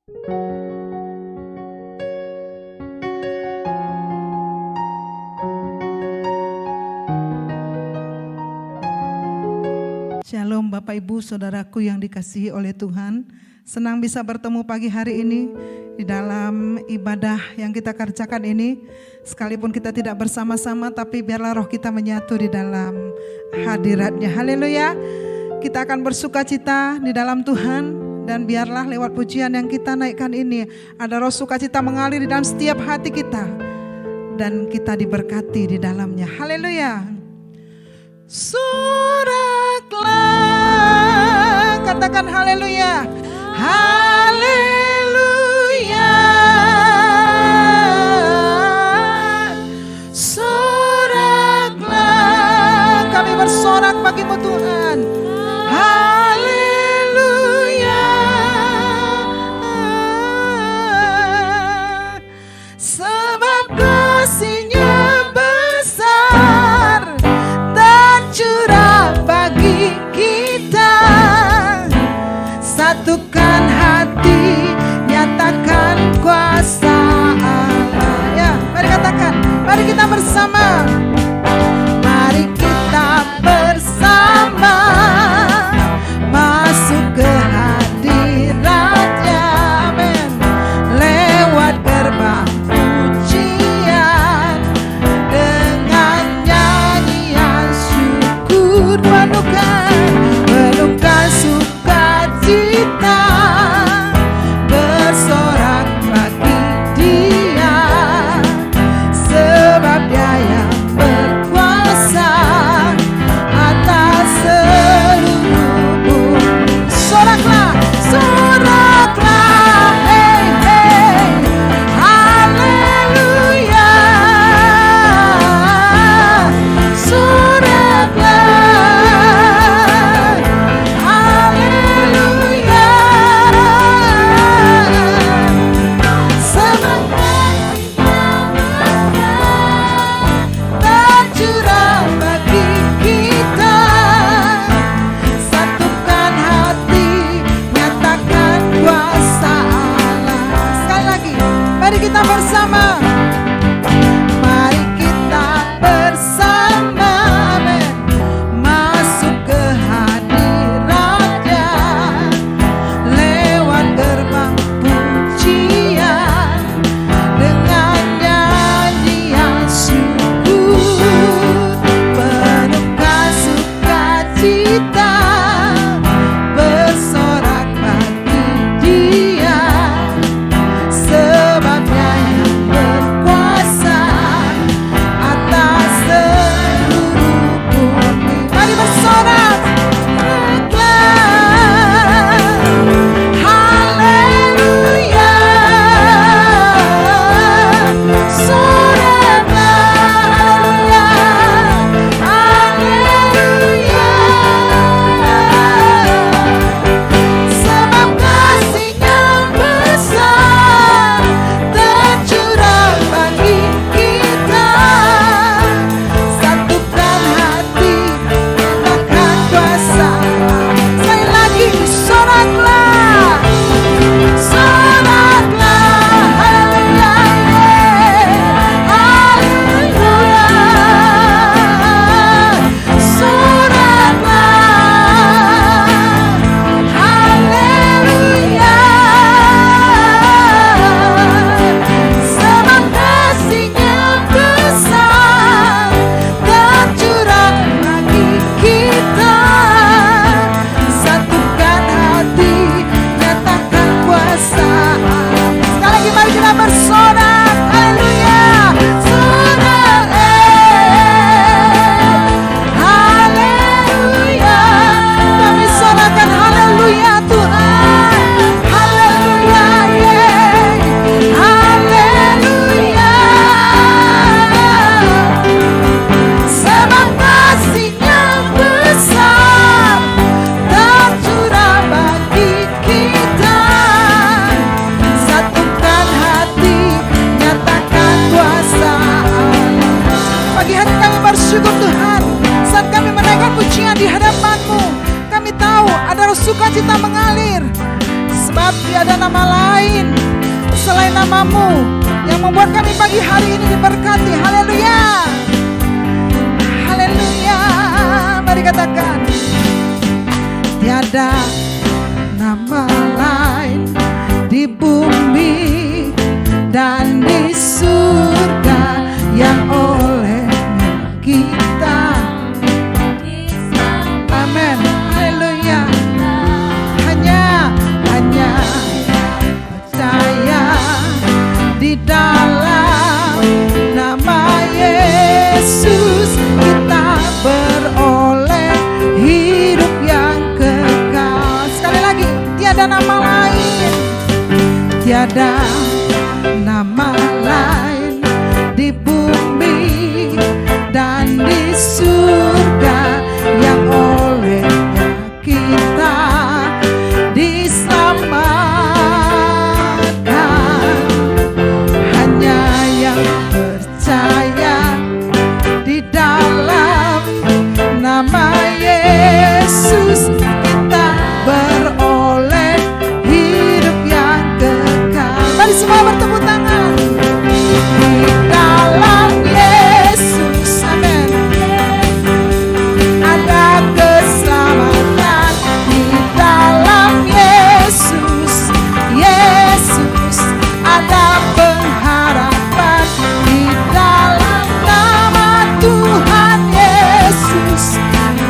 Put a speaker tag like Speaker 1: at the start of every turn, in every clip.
Speaker 1: Shalom Bapak Ibu Saudaraku yang dikasihi oleh Tuhan. Senang bisa bertemu pagi hari ini di dalam ibadah yang kita kerjakan ini. Sekalipun kita tidak bersama-sama, tapi biarlah roh kita menyatu di dalam hadirat-Nya. Haleluya. Kita akan bersuka cita di dalam Tuhan. Dan biarlah lewat pujian yang kita naikkan ini, ada roh sukacita mengalir di dalam setiap hati kita. Dan kita diberkati di dalamnya. Haleluya. Soraklah, katakan haleluya, haleluya. Soraklah, kami bersorak bagimu Tuhan, haleluya. Sebab kasih-Nya curah bagi kita, satukan hati namamu yang membuat kami pagi hari ini diberkati. Haleluya. Haleluya. Mari katakan, tiada nama lain di bumi dan di surga yang olehnya kita. Amin. Haleluya. Hanya percaya di dalam nama Yesus kita beroleh hidup yang kekal. Sekali lagi, tiada nama lain, tiada nama lain di bumi dan di surga yang olehnya kita diselamatkan. Hanya yang percaya di dalam nama Yesus kita beroleh hidup yang kekal. Mari semua bertepuk tangan. Di dalam Yesus, amin, ada keselamatan. Di dalam Yesus, Yesus ada pengharapan. Di dalam nama Tuhan Yesus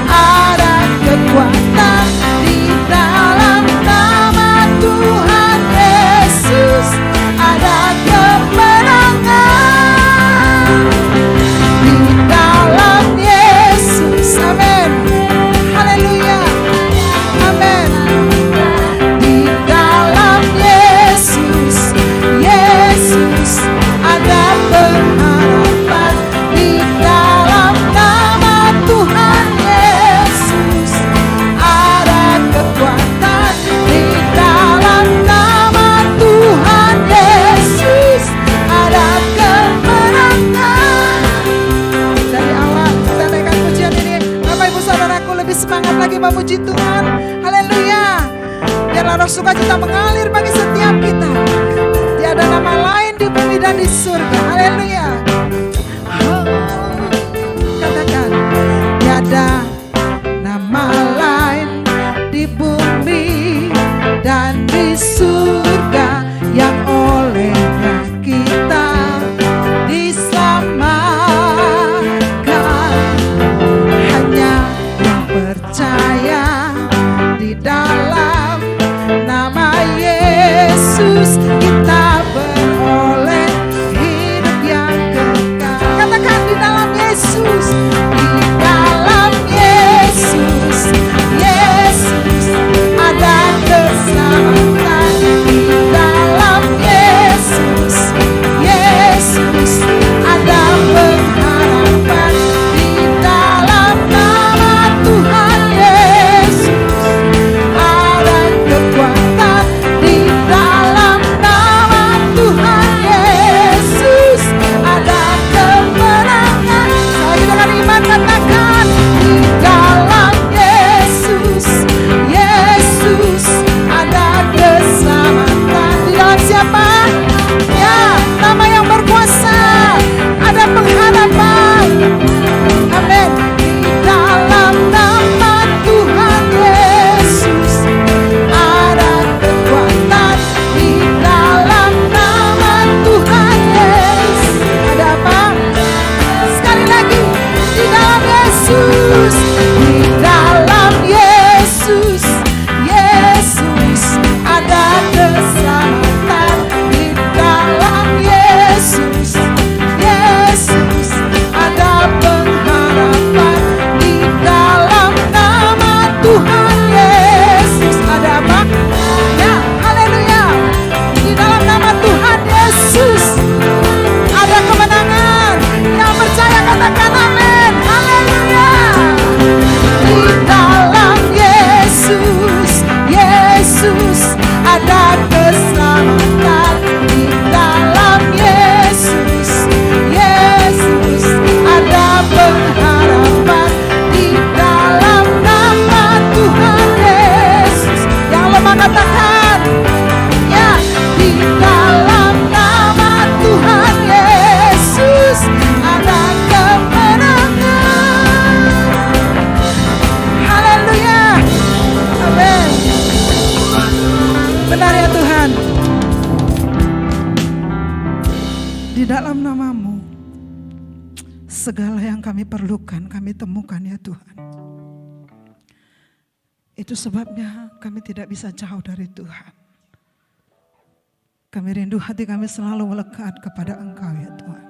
Speaker 1: ada kekuatan. Di dalam nama Tuhan Yesus ada kemenangan. Di dalam Yesus, amin, haleluya, amin. Di dalam Yesus, Yesus ada pengharapan. Di dalam nama Tuhan Yesus ada kekuatan. Di dalam nama Tuhan Yesus ada kemenangan. Dari awal kita naikkan pujian ini, Bapak Ibu Saudaraku, lebih semangat lagi memuji Tuhan. Haleluya. Biarlah roh sukacita mengalir bagi setiap kita. Tiada nama lain di bumi dan di surga. Haleluya. Katakan, tiada nama lain di bumi dan di surga yang olehnya kita diselamatkan. Hanya yang percaya di dalam nama Yesus kita beroleh hidup yang di dalam nama-Mu segala yang kami perlukan kami temukan ya Tuhan. Itu sebabnya kami tidak bisa jauh dari Tuhan. Kami rindu hati kami selalu melekat kepada Engkau ya Tuhan.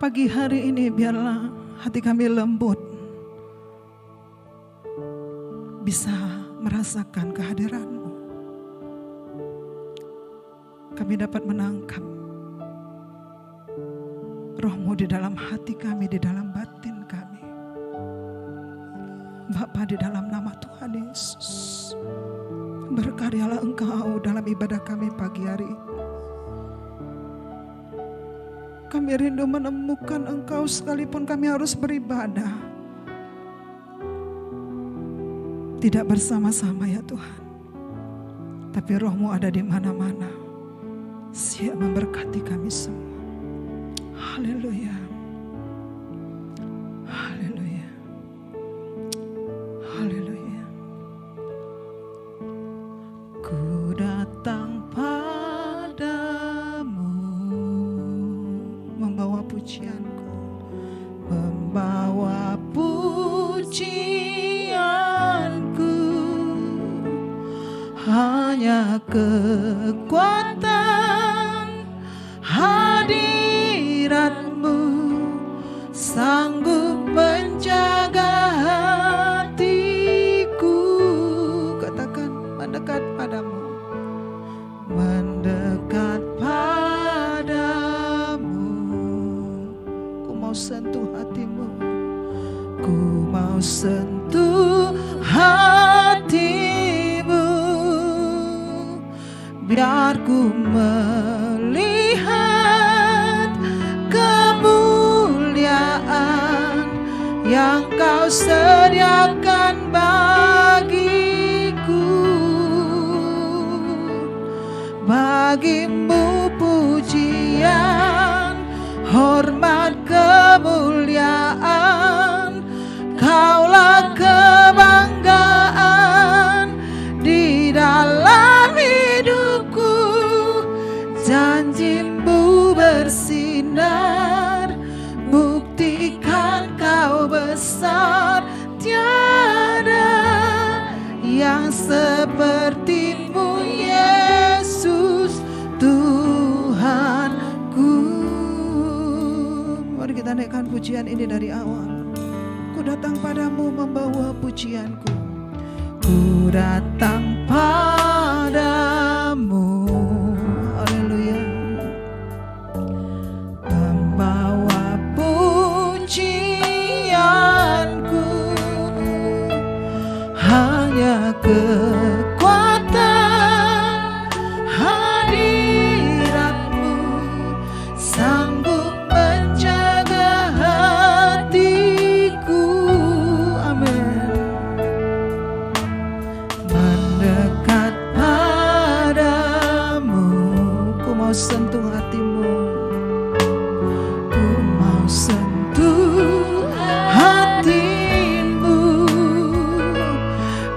Speaker 1: Pagi hari ini biarlah hati kami lembut, bisa merasakan kehadiran-Mu. Kami dapat menangkap Roh-Mu di dalam hati kami, di dalam batin kami. Bapa, di dalam nama Tuhan Yesus, berkaryalah Engkau dalam ibadah kami pagi hari ini. Kami rindu menemukan Engkau sekalipun kami harus beribadah. Tidak bersama-sama ya Tuhan, tapi Roh-Mu ada di mana-mana, siap memberkati kami semua. Haleluya. Haleluya. Haleluya. Ku datang padamu membawa pujianku, membawa pujianku, hanya kekuatan hadirat-Mu sanggup menjaga hatiku. Katakan, mendekat padamu, mendekat padamu. Ku mau sentuh hatimu, ku mau sentuh hatimu, biar ku melihat kemuliaan yang Kau sediakan bagiku. Bagi-Mu pujian, hormat, kemuliaan, Kaulah kebanggaan di dalam hidupku. Janji-Mu bersinar, buktikan Kau besar. Tiada yang seperti-Mu Yesus Tuhanku. Mari kita naikkan pujian ini dari awal. Ku datang padamu membawa pujianku, ku datang padamu, haleluya, membawa pujianku, hanya kekuatan hadirat-Mu sanggup menjaga hatiku. Amin. Mendekat padamu, ku mau sentuh hatimu, ku mau sentuh hatimu,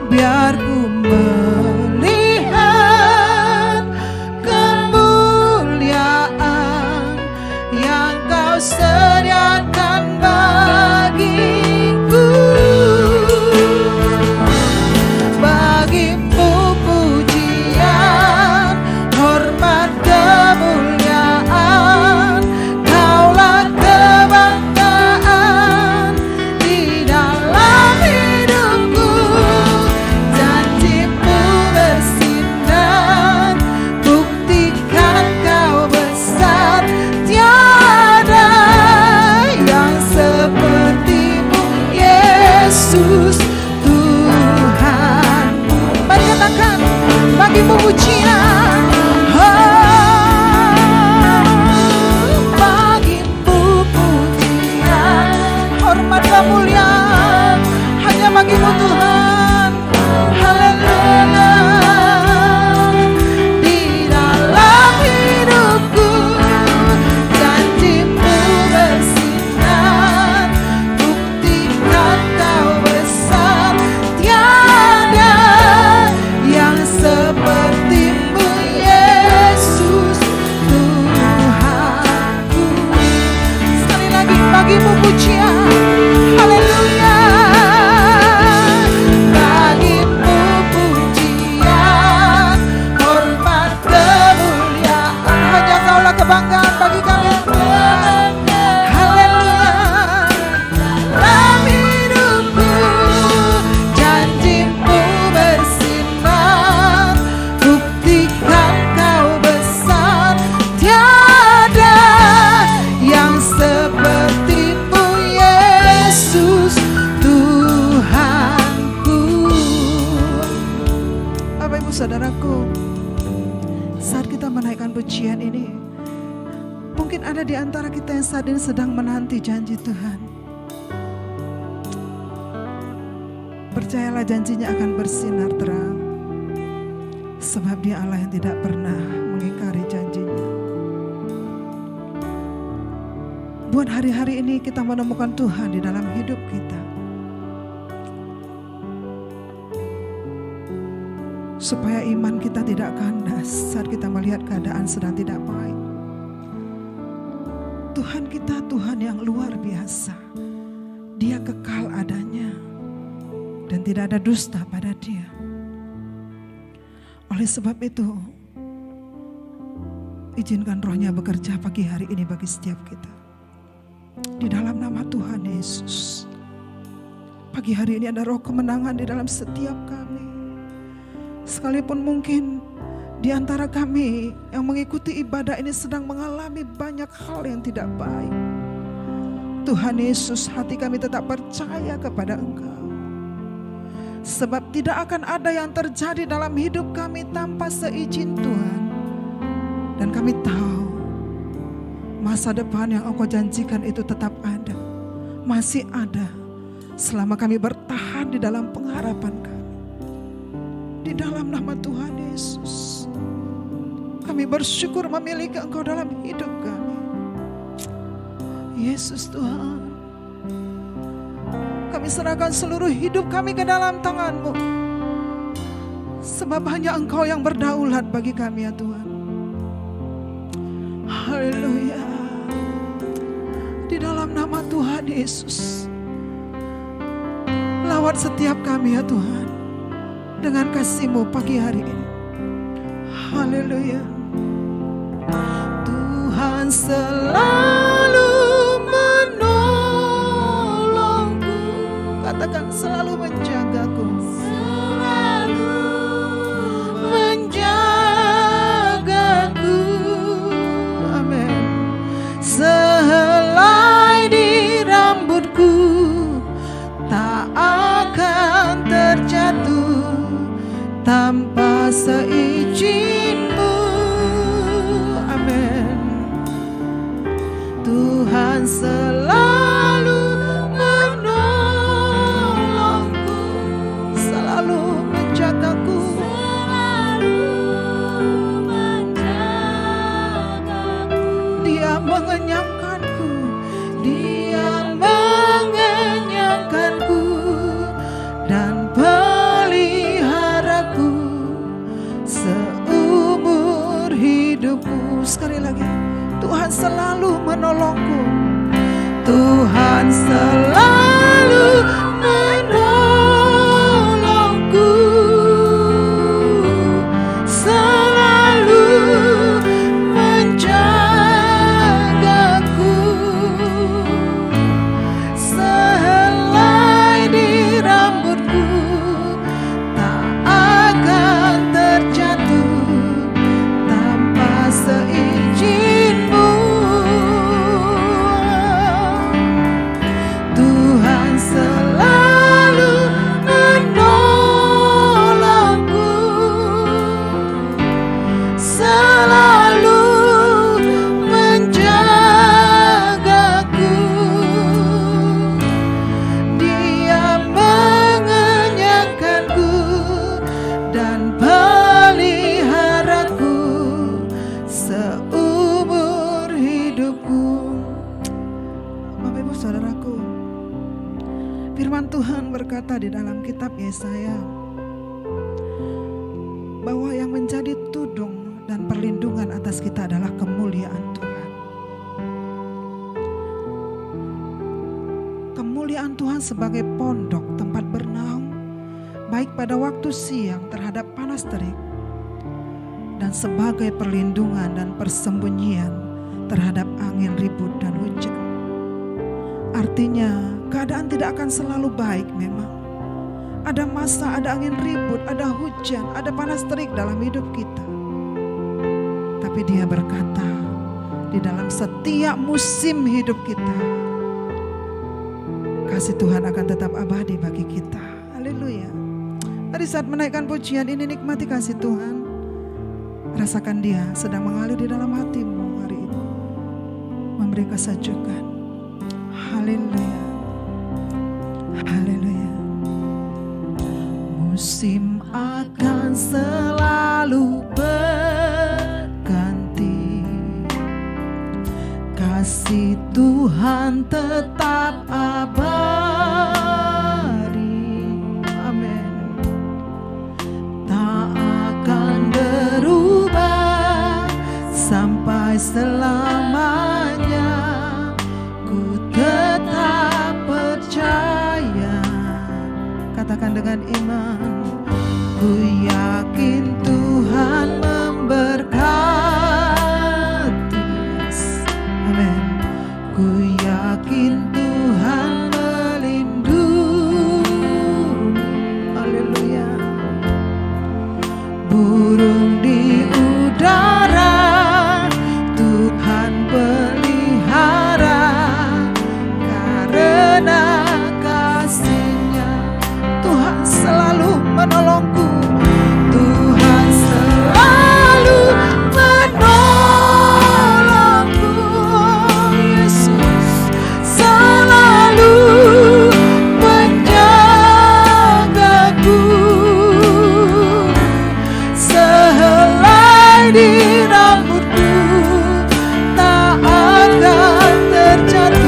Speaker 1: biar ku melihat kemuliaan yang Kau sediakan bagiku. Bagi-Mu pujian, hormat, kemuliaan, Kaulah kebanggaan di dalam hidupku. Janji-Mu bersinar, buktikan Kau besar. Tiada yang seperti-Mu Yesus Tuhanku. Mari katakan, bagi-Mu pujian, bagi-Mu pujian, hormat, kemuliaan, hanya bagi-Mu Tuhan. Haleluya. Di dalam hidupku, janji-Mu bersinar, buktikan Kau besar. Tiada yang seperti-Mu Saat kita menaikkan pujian ini, mungkin ada di antara kita yang saat ini sedang menanti janji Tuhan. Percayalah, janjinya akan bersinar terang. Sebab Dia Allah yang tidak pernah mengingkari janjinya. Buat hari-hari ini kita menemukan Tuhan di dalam hidup kita. Supaya iman kita tidak kandas saat kita melihat keadaan sedang tidak baik. Tuhan kita Tuhan yang luar biasa. Dia kekal adanya dan tidak ada dusta pada Dia. Oleh sebab itu, izinkan Roh-Nya bekerja pagi hari ini bagi setiap kita. Di dalam nama Tuhan Yesus. Pagi hari ini ada roh kemenangan di dalam setiap kami. Sekalipun mungkin di antara kami yang mengikuti ibadah ini sedang mengalami banyak hal yang tidak baik. Tuhan Yesus, hati kami tetap percaya kepada Engkau. Sebab tidak akan ada yang terjadi dalam hidup kami tanpa seizin Tuhan. Dan kami tahu masa depan yang Engkau janjikan itu tetap ada. Masih ada selama kami bertahan di dalam pengharapan kami. Di dalam nama Tuhan Yesus, kami bersyukur memiliki Engkau dalam hidup kami. Yesus Tuhan, kami serahkan seluruh hidup kami ke dalam tangan-Mu. Sebab hanya Engkau yang berdaulat bagi kami ya Tuhan. Haleluya. Di dalam nama Tuhan Yesus, lawat setiap kami ya Tuhan dengan kasih-Mu pagi hari ini. Haleluya. Tuhan selalu menolongku. Katakan, selalu menjagaku. Selalu menjagaku. Amin. Sehelai di rambutku tak akan terjatuh tanpa seizin-Mu. Amin. Tuhan selalu menolongku, selalu menjagaku, selalu menjagaku. Dia mengenyangkanku, Dia mengenyangkanku dan seumur hidupku. Sekali lagi, Tuhan selalu menolongku. Tuhan selalu menolongku, selalu menjagaku. Sehelai di rambutku tak akan terjatuh tanpa seizin-Mu. Tuhan selalu menolongku, selalu menjagaku. Dia mengenyangkanku dan peliharaku seumur hidupku. Bapak Ibu Saudaraku, firman Tuhan berkata di dalam kitab Yesaya bahwa yang menjadi tudung dan perlindungan atas kita adalah kemuliaan Tuhan. Kemuliaan Tuhan sebagai pondok tempat bernaung, baik pada waktu siang terhadap panas terik, dan sebagai perlindungan dan persembunyian terhadap angin ribut dan hujan. Artinya keadaan tidak akan selalu baik memang. Ada masa, ada angin ribut, ada hujan, ada panas terik dalam hidup kita. Tapi Dia berkata, di dalam setiap musim hidup kita, kasih Tuhan akan tetap abadi bagi kita. Haleluya. Mari saat menaikkan pujian ini nikmati kasih Tuhan. rasakan dia sedang mengalir di dalam hatimu hari ini, memberi kesejukan. Haleluya, haleluya. Musim akan selalu berganti, kasih Tuhan tetap abadi. Amin. Tak akan berubah sampai selamanya. Ku tetap percaya. Katakan dengan iman. Ku yakin Tuhan memberkati. Amin. Ku yakin Tuhan melindungi. Haleluya. Burung di udara Tuhan pelihara, karena kasih-Nya Tuhan selalu menolongku. Tuhan selalu menolongku. Yesus selalu menjagaku. Sehelai di rambutku tak akan terjatuh.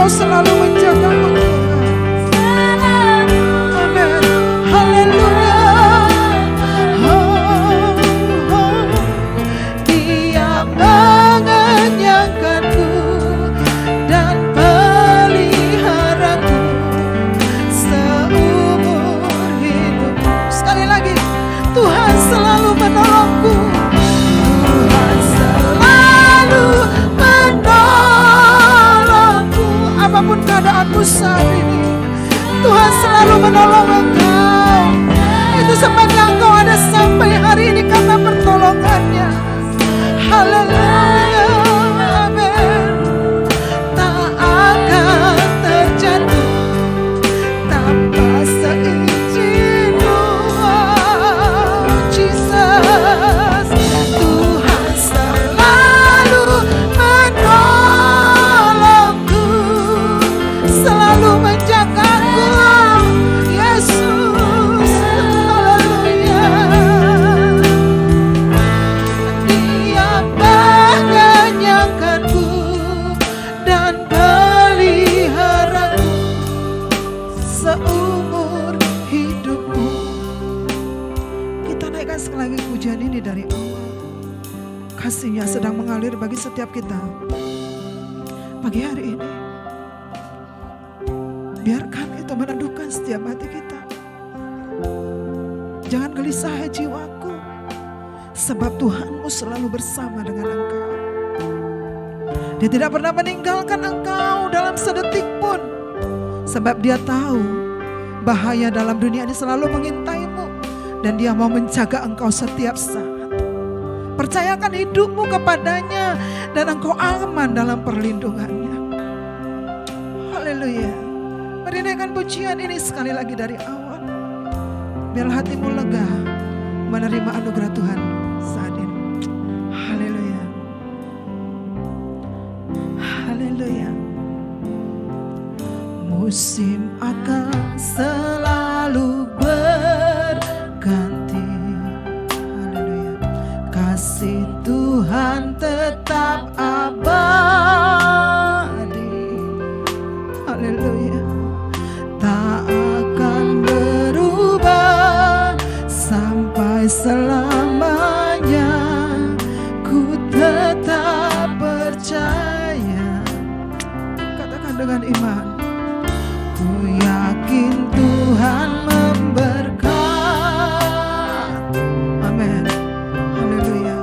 Speaker 1: Selalu menjagaku Tuhan. Amin. Haleluya. Dia mengenyangkanku dan peliharaku seumur hidupku. Sekali lagi, Tuhan selalu menolongku. Tuhan selalu menolongku. Apapun keadaanmu saat ini, Tuhan selalu menolong engkau. Itu sebabnya engkau ada sampai hari ini karena pertolongannya. Haleluya. Amin. Tak akan terjatuh tanpa seizin-Mu. Jesus, Tuhan selalu menolongku, selalu menjagaku. Yesus, haleluya. Dia mengenyangkanku dan peliharaku seumur hidupku. Kita naikkan sekali lagi pujian ini dari awal. Kasih-Nya sedang mengalir bagi setiap kita pagi hari ini. Biarkan itu meneduhkan setiap hati kita. Jangan gelisah hai jiwaku, sebab Tuhanmu selalu bersama dengan engkau. Dia tidak pernah meninggalkan engkau dalam sedetik pun, sebab Dia tahu bahaya dalam dunia ini selalu mengintaimu, dan Dia mau menjaga engkau setiap saat. Percayakan hidupmu kepadanya dan engkau aman dalam perlindungannya. Haleluya. Mari naikkan pujian ini sekali lagi dari awal. Biar hatimu lega menerima anugerah Tuhan saat ini. Haleluya. Haleluya. Musim akan selalu berganti. Haleluya. Kasih Tuhan tetap abadi. Haleluya. Tak akan berubah sampai selamanya. Ku tetap percaya. Katakan dengan iman. Ku yakin Tuhan memberkati. Amin. Haleluya.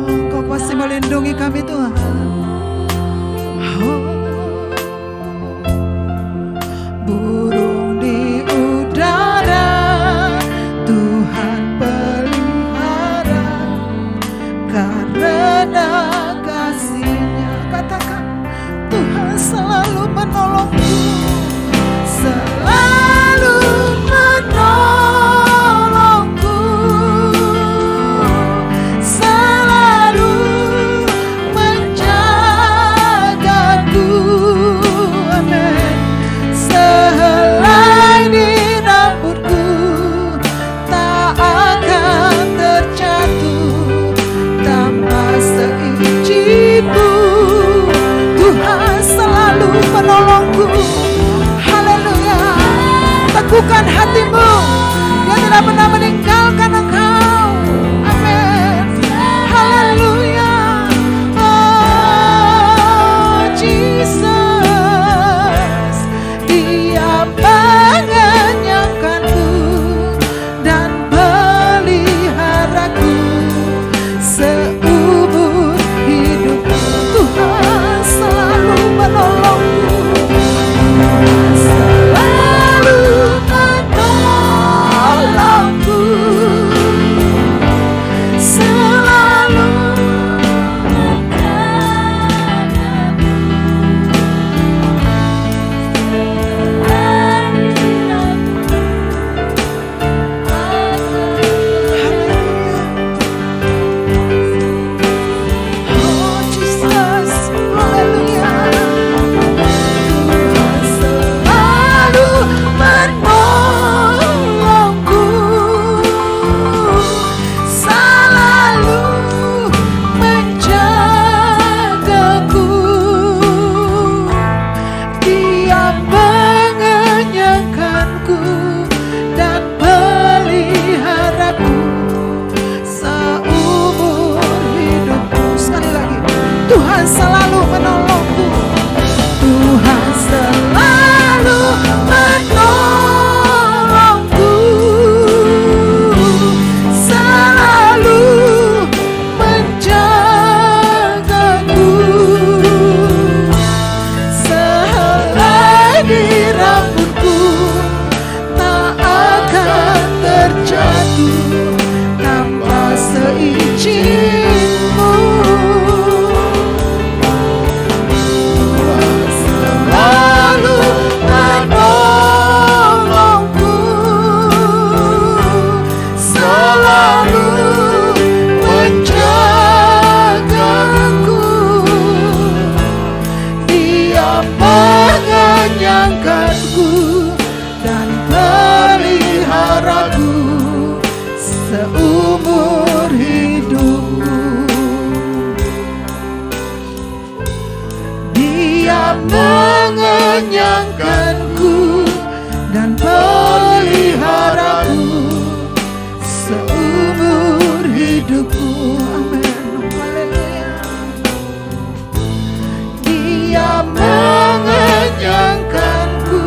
Speaker 1: Engkau pasti melindungi kami Tuhan. Burung di udara Tuhan pelihara, karena karena kasih-Nya. Katakan, Tuhan selalu menolongku, selalu menolongku, selalu menjagaku. Amin. Sehelai di rambutku tak akan terjatuh tanpa seizinmu. Tuhan selalu menolongku. Haleluya. Teguhkan hatimu, Dia tidak pernah meninggalkan engkau. Amin. Haleluya. Oh Jesus, Dia mengenyangkanku dan peliharaku seumur hidupku. Tuhan selalu menolongku, Tuhan selalu menolongku, selalu oh Jesus, haleluya. Tuhan selalu menolongku, selalu menjagaku. Dia mengenyangkanku dan peliharaku seumur hidupku. Sekali lagi, Tuhan selalu menolongku, Tuhan selalu menolongku, selalu menjagaku. Sehelai di rambutku tak akan terjatuh tanpa seizinmu. Tuhan selalu menolongku, selalu menjagaku. Dia mengenyangkanku dan peliharaku seumur hidupku. Dia mengenyangkanku dan peliharaku seumur hidupku. Amin. Haleluya. Dia mengenyangkanku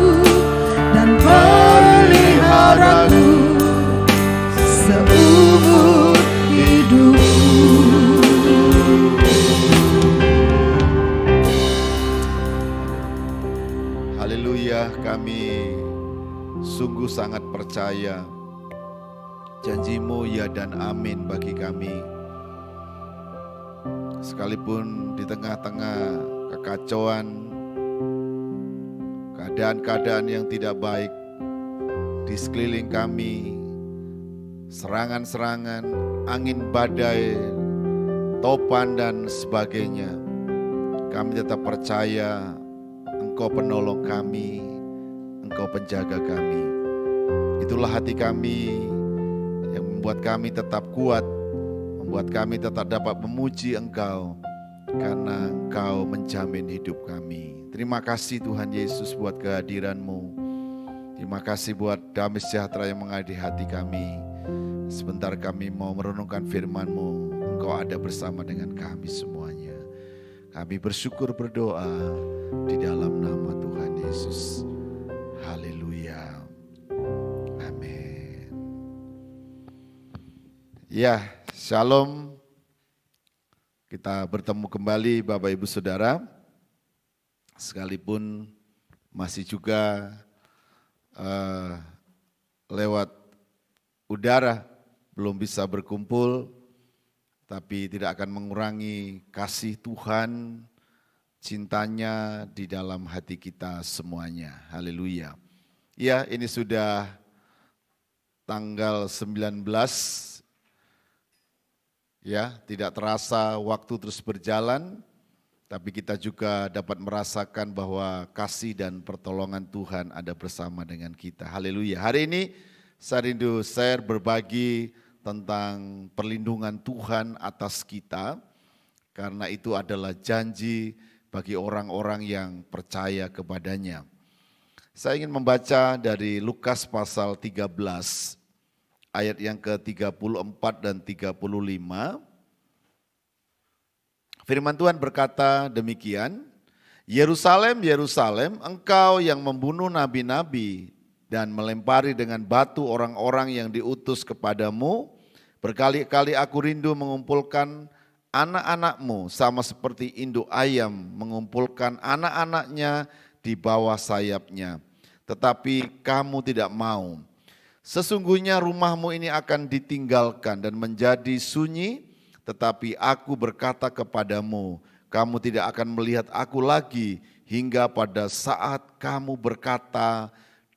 Speaker 1: dan peliharaku seumur hidupku.
Speaker 2: Haleluya, kami sungguh sangat percaya janji-Mu ya dan amin bagi kami. Sekalipun di tengah-tengah kekacauan, keadaan-keadaan yang tidak baik di sekeliling kami, serangan-serangan, angin badai, topan dan sebagainya, kami tetap percaya Engkau penolong kami, Engkau penjaga kami. Itulah hati kami yang membuat kami tetap kuat, membuat kami tetap dapat memuji Engkau, karena Engkau menjamin hidup kami. Terima kasih Tuhan Yesus buat kehadiran-Mu. Terima kasih buat damai sejahtera yang mengadili hati kami. Sebentar kami mau merenungkan firman-Mu, Engkau ada bersama dengan kami semuanya. Kami bersyukur berdoa di dalam nama Tuhan Yesus. Haleluya. Amin. Ya, shalom. Kita bertemu kembali Bapak Ibu Saudara. Sekalipun masih juga lewat udara belum bisa berkumpul, tapi tidak akan mengurangi kasih Tuhan, cintanya di dalam hati kita semuanya. Haleluya. Ya, ini sudah tanggal 19, ya, tidak terasa waktu terus berjalan, tapi kita juga dapat merasakan bahwa kasih dan pertolongan Tuhan ada bersama dengan kita. Haleluya. Hari ini saya rindu share berbagi tentang perlindungan Tuhan atas kita, karena itu adalah janji bagi orang-orang yang percaya kepadanya. Saya ingin membaca dari Lukas pasal 13, ayat yang ke-34 dan 35. Firman Tuhan berkata demikian, Yerusalem, Yerusalem, engkau yang membunuh nabi-nabi dan melempari dengan batu orang-orang yang diutus kepadamu, berkali-kali aku rindu mengumpulkan anak-anakmu sama seperti induk ayam mengumpulkan anak-anaknya di bawah sayapnya. Tetapi kamu tidak mau. Sesungguhnya rumahmu ini akan ditinggalkan dan menjadi sunyi, tetapi aku berkata kepadamu, kamu tidak akan melihat aku lagi hingga pada saat kamu berkata,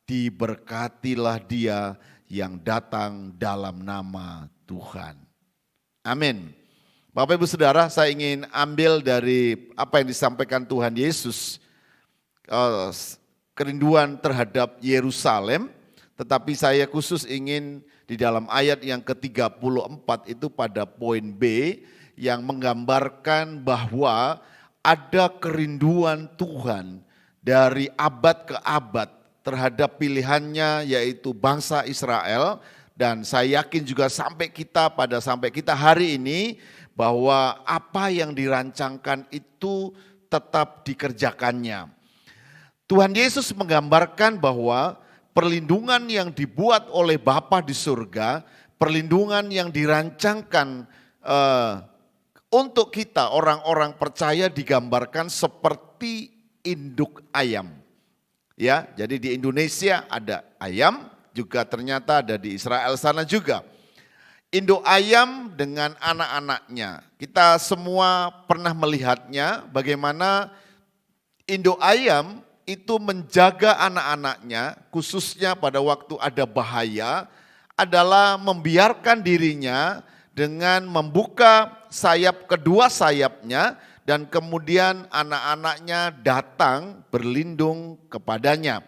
Speaker 2: diberkatilah dia yang datang dalam nama Tuhan. Amin. Bapak Ibu Saudara, saya ingin ambil dari apa yang disampaikan Tuhan Yesus, kerinduan terhadap Yerusalem, tetapi saya khusus ingin di dalam ayat yang ke-34 itu pada poin B yang menggambarkan bahwa ada kerinduan Tuhan dari abad ke abad terhadap pilihannya yaitu bangsa Israel, dan saya yakin juga sampai kita hari ini bahwa apa yang dirancangkan itu tetap dikerjakannya. Tuhan Yesus menggambarkan bahwa perlindungan yang dibuat oleh Bapa di surga, perlindungan yang dirancangkan untuk kita orang-orang percaya digambarkan seperti induk ayam. Ya, jadi di Indonesia ada ayam, juga ternyata ada di Israel sana juga. Induk ayam dengan anak-anaknya. Kita semua pernah melihatnya bagaimana induk ayam itu menjaga anak-anaknya, khususnya pada waktu ada bahaya, adalah membiarkan dirinya dengan membuka kedua sayapnya, dan kemudian anak-anaknya datang berlindung kepadanya.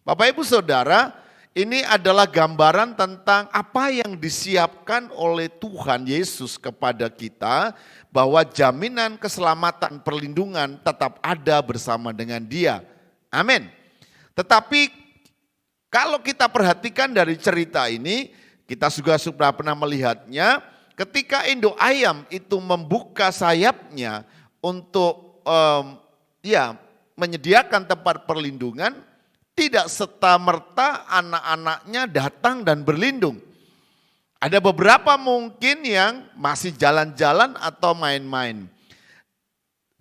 Speaker 2: Bapak Ibu Saudara, ini adalah gambaran tentang apa yang disiapkan oleh Tuhan Yesus kepada kita, bahwa jaminan keselamatan perlindungan tetap ada bersama dengan Dia. Amin. Tetapi kalau kita perhatikan dari cerita ini, kita juga sudah pernah melihatnya ketika induk ayam itu membuka sayapnya untuk menyediakan tempat perlindungan, tidak serta-merta anak-anaknya datang dan berlindung. Ada beberapa mungkin yang masih jalan-jalan atau main-main.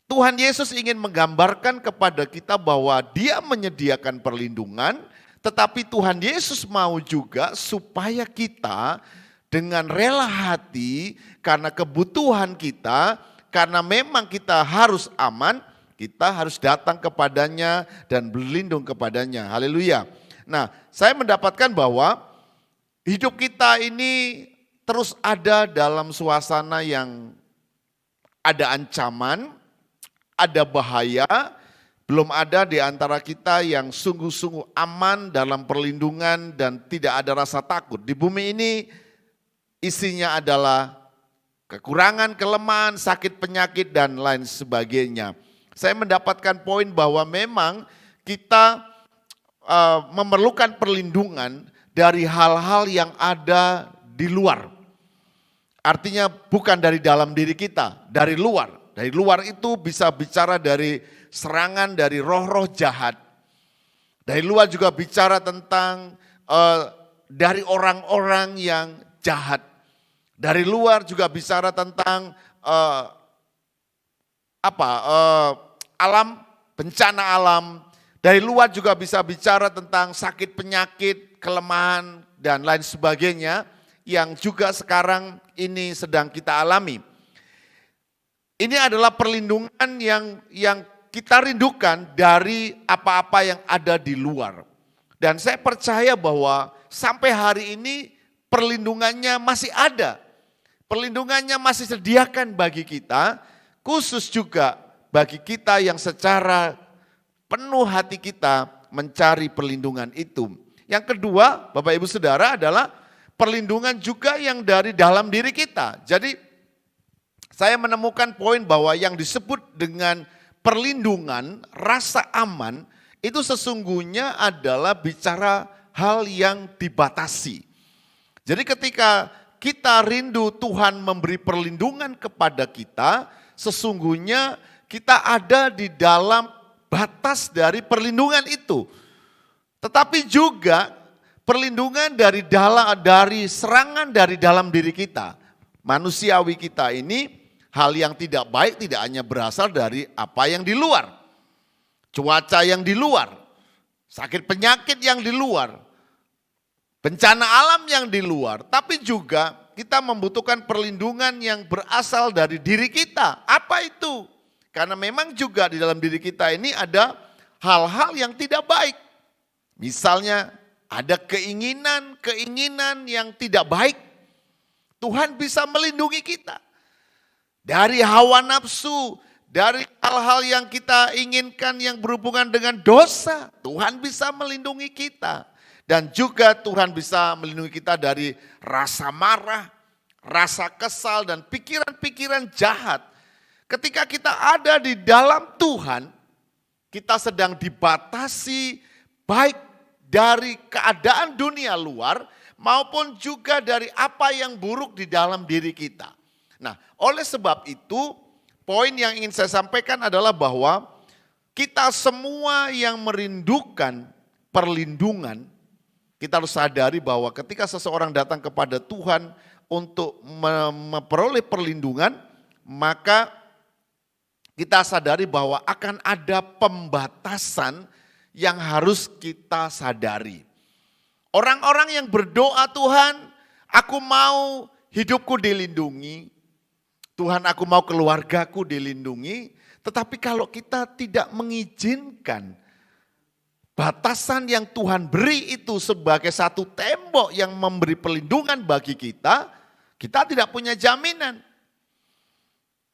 Speaker 2: Tuhan Yesus ingin menggambarkan kepada kita bahwa Dia menyediakan perlindungan, tetapi Tuhan Yesus mau juga supaya kita dengan rela hati karena kebutuhan kita, karena memang kita harus aman, kita harus datang kepadanya dan berlindung kepadanya. Haleluya. Nah, saya mendapatkan bahwa hidup kita ini terus ada dalam suasana yang ada ancaman, ada bahaya. Belum ada di antara kita yang sungguh-sungguh aman dalam perlindungan dan tidak ada rasa takut. Di bumi ini isinya adalah kekurangan, kelemahan, sakit, penyakit, dan lain sebagainya. Saya mendapatkan poin bahwa memang kita memerlukan perlindungan dari hal-hal yang ada di luar. Artinya bukan dari dalam diri kita, dari luar. Dari luar itu bisa bicara dari serangan dari roh-roh jahat. Dari luar juga bicara tentang dari orang-orang yang jahat. Dari luar juga bicara tentang alam, bencana alam. Dari luar juga bisa bicara tentang sakit penyakit, kelemahan, dan lain sebagainya yang juga sekarang ini sedang kita alami. Ini adalah perlindungan yang kita rindukan dari apa-apa yang ada di luar. Dan saya percaya bahwa sampai hari ini perlindungannya masih ada. Perlindungannya masih sediakan bagi kita, khusus juga bagi kita yang secara penuh hati kita mencari perlindungan itu. Yang kedua, Bapak Ibu Saudara, adalah perlindungan juga yang dari dalam diri kita. Jadi saya menemukan poin bahwa yang disebut dengan perlindungan, rasa aman, itu sesungguhnya adalah bicara hal yang dibatasi. Jadi ketika kita rindu Tuhan memberi perlindungan kepada kita, sesungguhnya kita ada di dalam batas dari perlindungan itu. Tetapi juga perlindungan dari serangan dari dalam diri kita. Manusiawi kita ini, hal yang tidak baik tidak hanya berasal dari apa yang di luar. Cuaca yang di luar, sakit penyakit yang di luar, bencana alam yang di luar, tapi juga kita membutuhkan perlindungan yang berasal dari diri kita. Apa itu? Karena memang juga di dalam diri kita ini ada hal-hal yang tidak baik. Misalnya ada keinginan yang tidak baik. Tuhan bisa melindungi kita dari hawa nafsu, dari hal-hal yang kita inginkan yang berhubungan dengan dosa. Tuhan bisa melindungi kita. Dan juga Tuhan bisa melindungi kita dari rasa marah, rasa kesal, dan pikiran-pikiran jahat. Ketika kita ada di dalam Tuhan, kita sedang dibatasi baik dari keadaan dunia luar maupun juga dari apa yang buruk di dalam diri kita. Nah, oleh sebab itu, poin yang ingin saya sampaikan adalah bahwa kita semua yang merindukan perlindungan, kita harus sadari bahwa ketika seseorang datang kepada Tuhan untuk memperoleh perlindungan, maka kita sadari bahwa akan ada pembatasan yang harus kita sadari. Orang-orang yang berdoa, Tuhan, aku mau hidupku dilindungi, Tuhan aku mau keluargaku dilindungi, tetapi kalau kita tidak mengizinkan batasan yang Tuhan beri itu sebagai satu tembok yang memberi perlindungan bagi kita, kita tidak punya jaminan.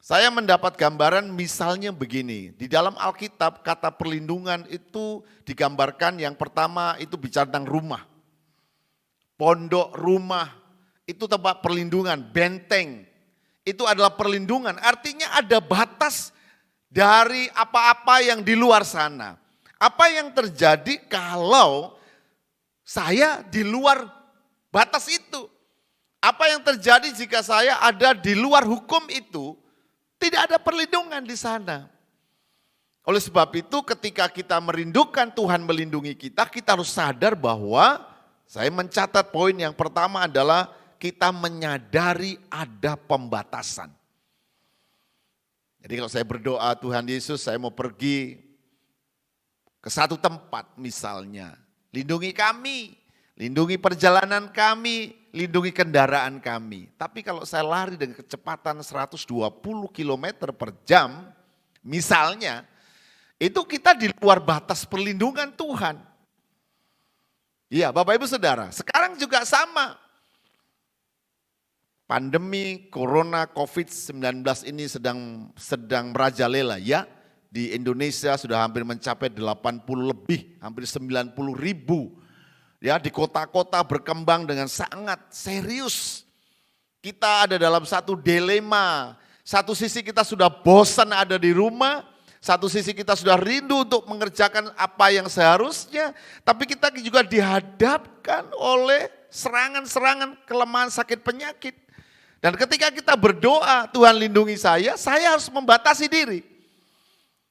Speaker 2: Saya mendapat gambaran misalnya begini, di dalam Alkitab kata perlindungan itu digambarkan yang pertama itu bicara tentang rumah. Pondok rumah, itu tempat perlindungan, benteng, itu adalah perlindungan. Artinya ada batas dari apa-apa yang di luar sana. Apa yang terjadi kalau saya di luar batas itu? Apa yang terjadi jika saya ada di luar hukum itu? Tidak ada perlindungan di sana. Oleh sebab itu ketika kita merindukan Tuhan melindungi kita, kita harus sadar bahwa saya mencatat poin yang pertama adalah kita menyadari ada pembatasan. Jadi kalau saya berdoa, Tuhan Yesus saya mau pergi ke satu tempat misalnya, lindungi kami, lindungi perjalanan kami, lindungi kendaraan kami. Tapi kalau saya lari dengan kecepatan 120 km per jam, misalnya, itu kita di luar batas perlindungan Tuhan. Iya, Bapak Ibu Saudara, sekarang juga sama. Pandemi Corona COVID-19 ini sedang merajalela ya. Di Indonesia sudah hampir mencapai 80 lebih, hampir 90 ribu. Ya, di kota-kota berkembang dengan sangat serius. Kita ada dalam satu dilema. Satu sisi kita sudah bosan ada di rumah, satu sisi kita sudah rindu untuk mengerjakan apa yang seharusnya, tapi kita juga dihadapkan oleh serangan-serangan kelemahan sakit penyakit. Dan ketika kita berdoa, Tuhan lindungi saya harus membatasi diri.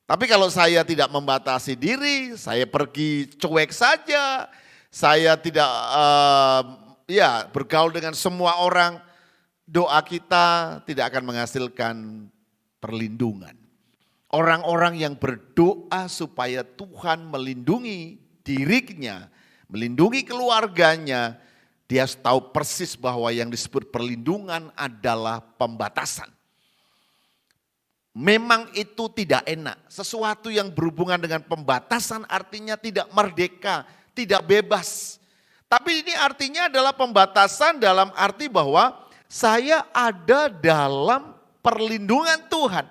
Speaker 2: Tapi kalau saya tidak membatasi diri, saya pergi cuek saja, saya tidak bergaul dengan semua orang, doa kita tidak akan menghasilkan perlindungan. Orang-orang yang berdoa supaya Tuhan melindungi dirinya, melindungi keluarganya, dia tahu persis bahwa yang disebut perlindungan adalah pembatasan. memang itu tidak enak. Sesuatu yang berhubungan dengan pembatasan artinya tidak merdeka, tidak bebas. Tapi ini artinya adalah pembatasan dalam arti bahwa saya ada dalam perlindungan Tuhan.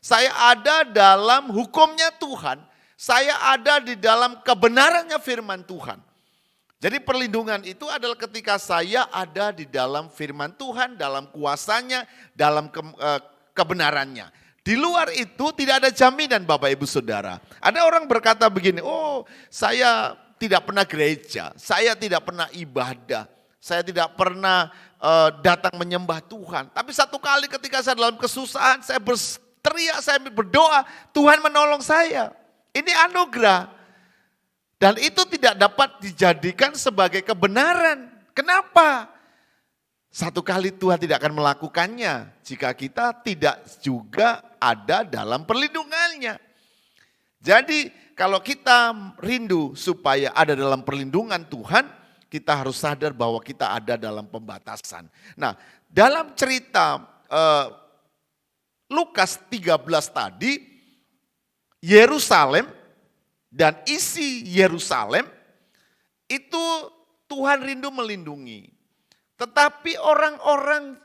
Speaker 2: Saya ada dalam hukumnya Tuhan. Saya ada di dalam kebenarannya firman Tuhan. Jadi perlindungan itu adalah ketika saya ada di dalam firman Tuhan, dalam kuasanya, dalam kebenarannya. Di luar itu tidak ada jaminan Bapak Ibu Saudara. Ada orang berkata begini, oh saya tidak pernah gereja, saya tidak pernah ibadah, saya tidak pernah datang menyembah Tuhan. Tapi satu kali ketika saya dalam kesusahan, saya berteriak, saya berdoa, Tuhan menolong saya. Ini anugerah. Dan itu tidak dapat dijadikan sebagai kebenaran. Kenapa? Satu kali Tuhan tidak akan melakukannya jika kita tidak juga ada dalam perlindungannya. Jadi kalau kita rindu supaya ada dalam perlindungan Tuhan, kita harus sadar bahwa kita ada dalam pembatasan. Nah, dalam cerita Lukas 13 tadi, Yerusalem dan isi Yerusalem itu Tuhan rindu melindungi. Tetapi orang-orang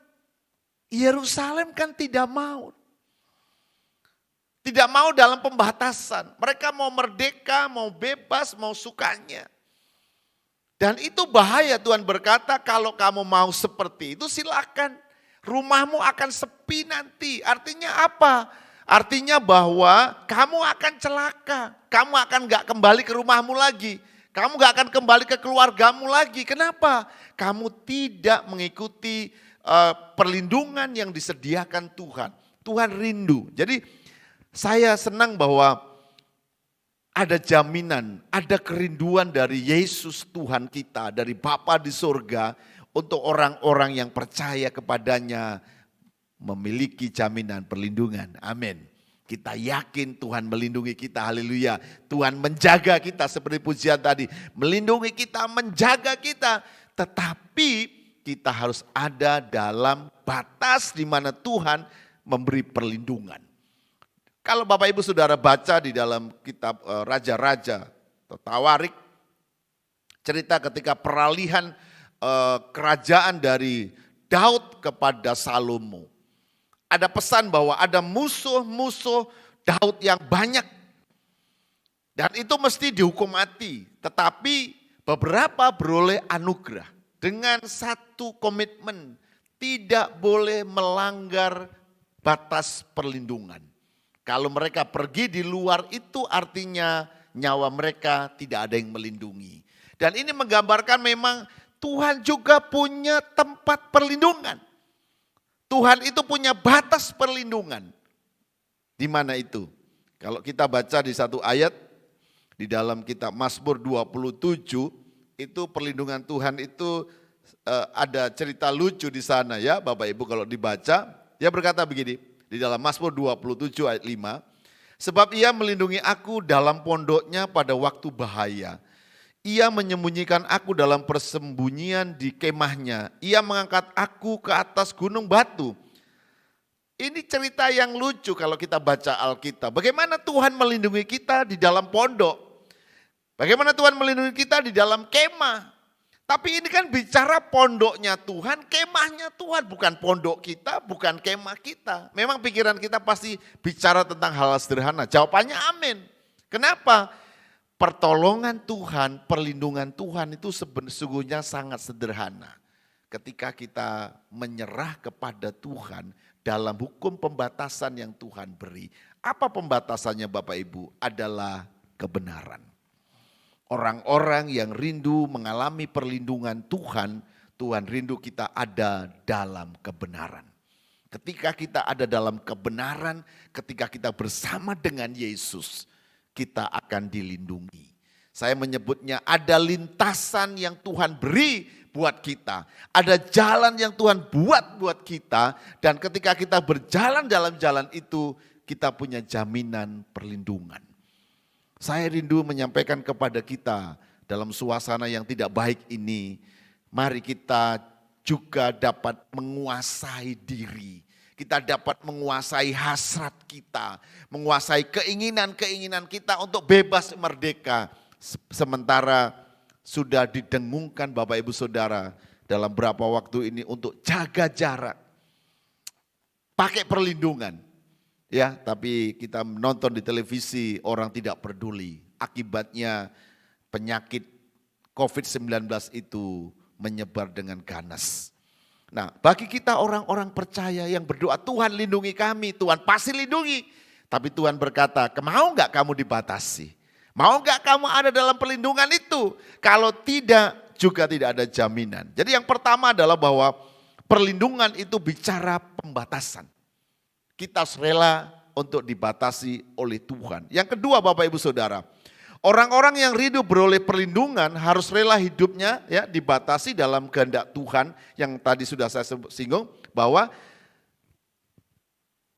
Speaker 2: Yerusalem kan tidak mau. Tidak mau dalam pembatasan. Mereka mau merdeka, mau bebas, mau sukanya. Dan itu bahaya. Tuhan berkata kalau kamu mau seperti itu silakan. Rumahmu akan sepi nanti. Artinya apa? Artinya bahwa kamu akan celaka. Kamu akan gak kembali ke rumahmu lagi. Kamu gak akan kembali ke keluargamu lagi. Kenapa? Kamu tidak mengikuti perlindungan yang disediakan Tuhan. Tuhan rindu. Jadi saya senang bahwa ada jaminan, ada kerinduan dari Yesus Tuhan kita, dari Bapa di surga untuk orang-orang yang percaya kepadanya memiliki jaminan perlindungan. Amin. Kita yakin Tuhan melindungi kita, haleluya. Tuhan menjaga kita seperti pujian tadi. Melindungi kita, menjaga kita. Tetapi kita harus ada dalam batas di mana Tuhan memberi perlindungan. Kalau Bapak Ibu Saudara baca di dalam kitab Raja-Raja atau Tawarik, cerita ketika peralihan kerajaan dari Daud kepada Salomo. Ada pesan bahwa ada musuh-musuh Daud yang banyak. Dan itu mesti dihukum mati. Tetapi beberapa beroleh anugerah. Dengan satu komitmen. Tidak boleh melanggar batas perlindungan. Kalau mereka pergi di luar itu artinya nyawa mereka tidak ada yang melindungi. Dan ini menggambarkan memang Tuhan juga punya tempat perlindungan. Tuhan itu punya batas perlindungan. Di mana itu? Kalau kita baca di satu ayat di dalam kitab Mazmur 27, itu perlindungan Tuhan itu ada cerita lucu di sana ya Bapak Ibu kalau dibaca. Dia berkata begini di dalam Mazmur 27 ayat 5. Sebab ia melindungi aku dalam pondoknya pada waktu bahaya. Ia menyembunyikan aku dalam persembunyian di kemahnya. Ia mengangkat aku ke atas gunung batu. Ini cerita yang lucu kalau kita baca Alkitab. Bagaimana Tuhan melindungi kita di dalam pondok. Bagaimana Tuhan melindungi kita di dalam kemah. Tapi ini kan bicara pondoknya Tuhan, kemahnya Tuhan. Bukan pondok kita, bukan kemah kita. Memang pikiran kita pasti bicara tentang hal sederhana. Jawabannya amin. Kenapa? Pertolongan Tuhan, perlindungan Tuhan itu sesungguhnya sangat sederhana. Ketika kita menyerah kepada Tuhan dalam hukum pembatasan yang Tuhan beri. Apa pembatasannya Bapak Ibu? Adalah kebenaran. Orang-orang yang rindu mengalami perlindungan Tuhan, Tuhan rindu kita ada dalam kebenaran. Ketika kita ada dalam kebenaran, ketika kita bersama dengan Yesus, kita akan dilindungi. Saya menyebutnya ada lintasan yang Tuhan beri buat kita. Ada jalan yang Tuhan buat kita. Dan ketika kita berjalan dalam jalan itu, kita punya jaminan perlindungan. Saya rindu menyampaikan kepada kita dalam suasana yang tidak baik ini. Mari kita juga dapat menguasai diri. Kita dapat menguasai hasrat kita, menguasai keinginan-keinginan kita untuk bebas merdeka. Sementara sudah didengungkan Bapak Ibu Saudara dalam beberapa waktu ini untuk jaga jarak. Pakai perlindungan. Ya, tapi kita menonton di televisi orang tidak peduli. Akibatnya penyakit COVID-19 itu menyebar dengan ganas. Nah, bagi kita orang-orang percaya yang berdoa, Tuhan lindungi kami, Tuhan pasti lindungi. Tapi Tuhan berkata, mau enggak kamu dibatasi? Mau enggak kamu ada dalam perlindungan itu? Kalau tidak, juga tidak ada jaminan. Jadi yang pertama adalah bahwa perlindungan itu bicara pembatasan. Kita harus rela untuk dibatasi oleh Tuhan. Yang kedua Bapak Ibu Saudara, orang-orang yang rindu beroleh perlindungan harus rela hidupnya ya dibatasi dalam kehendak Tuhan yang tadi sudah saya singgung bahwa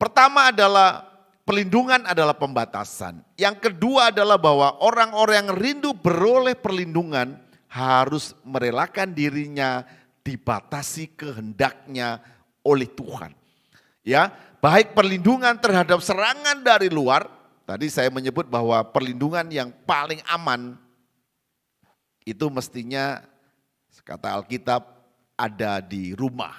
Speaker 2: pertama adalah perlindungan adalah pembatasan. Yang kedua adalah bahwa orang-orang yang rindu beroleh perlindungan harus merelakan dirinya dibatasi kehendaknya oleh Tuhan. Ya, baik perlindungan terhadap serangan dari luar. Tadi saya menyebut bahwa perlindungan yang paling aman itu mestinya kata Alkitab ada di rumah.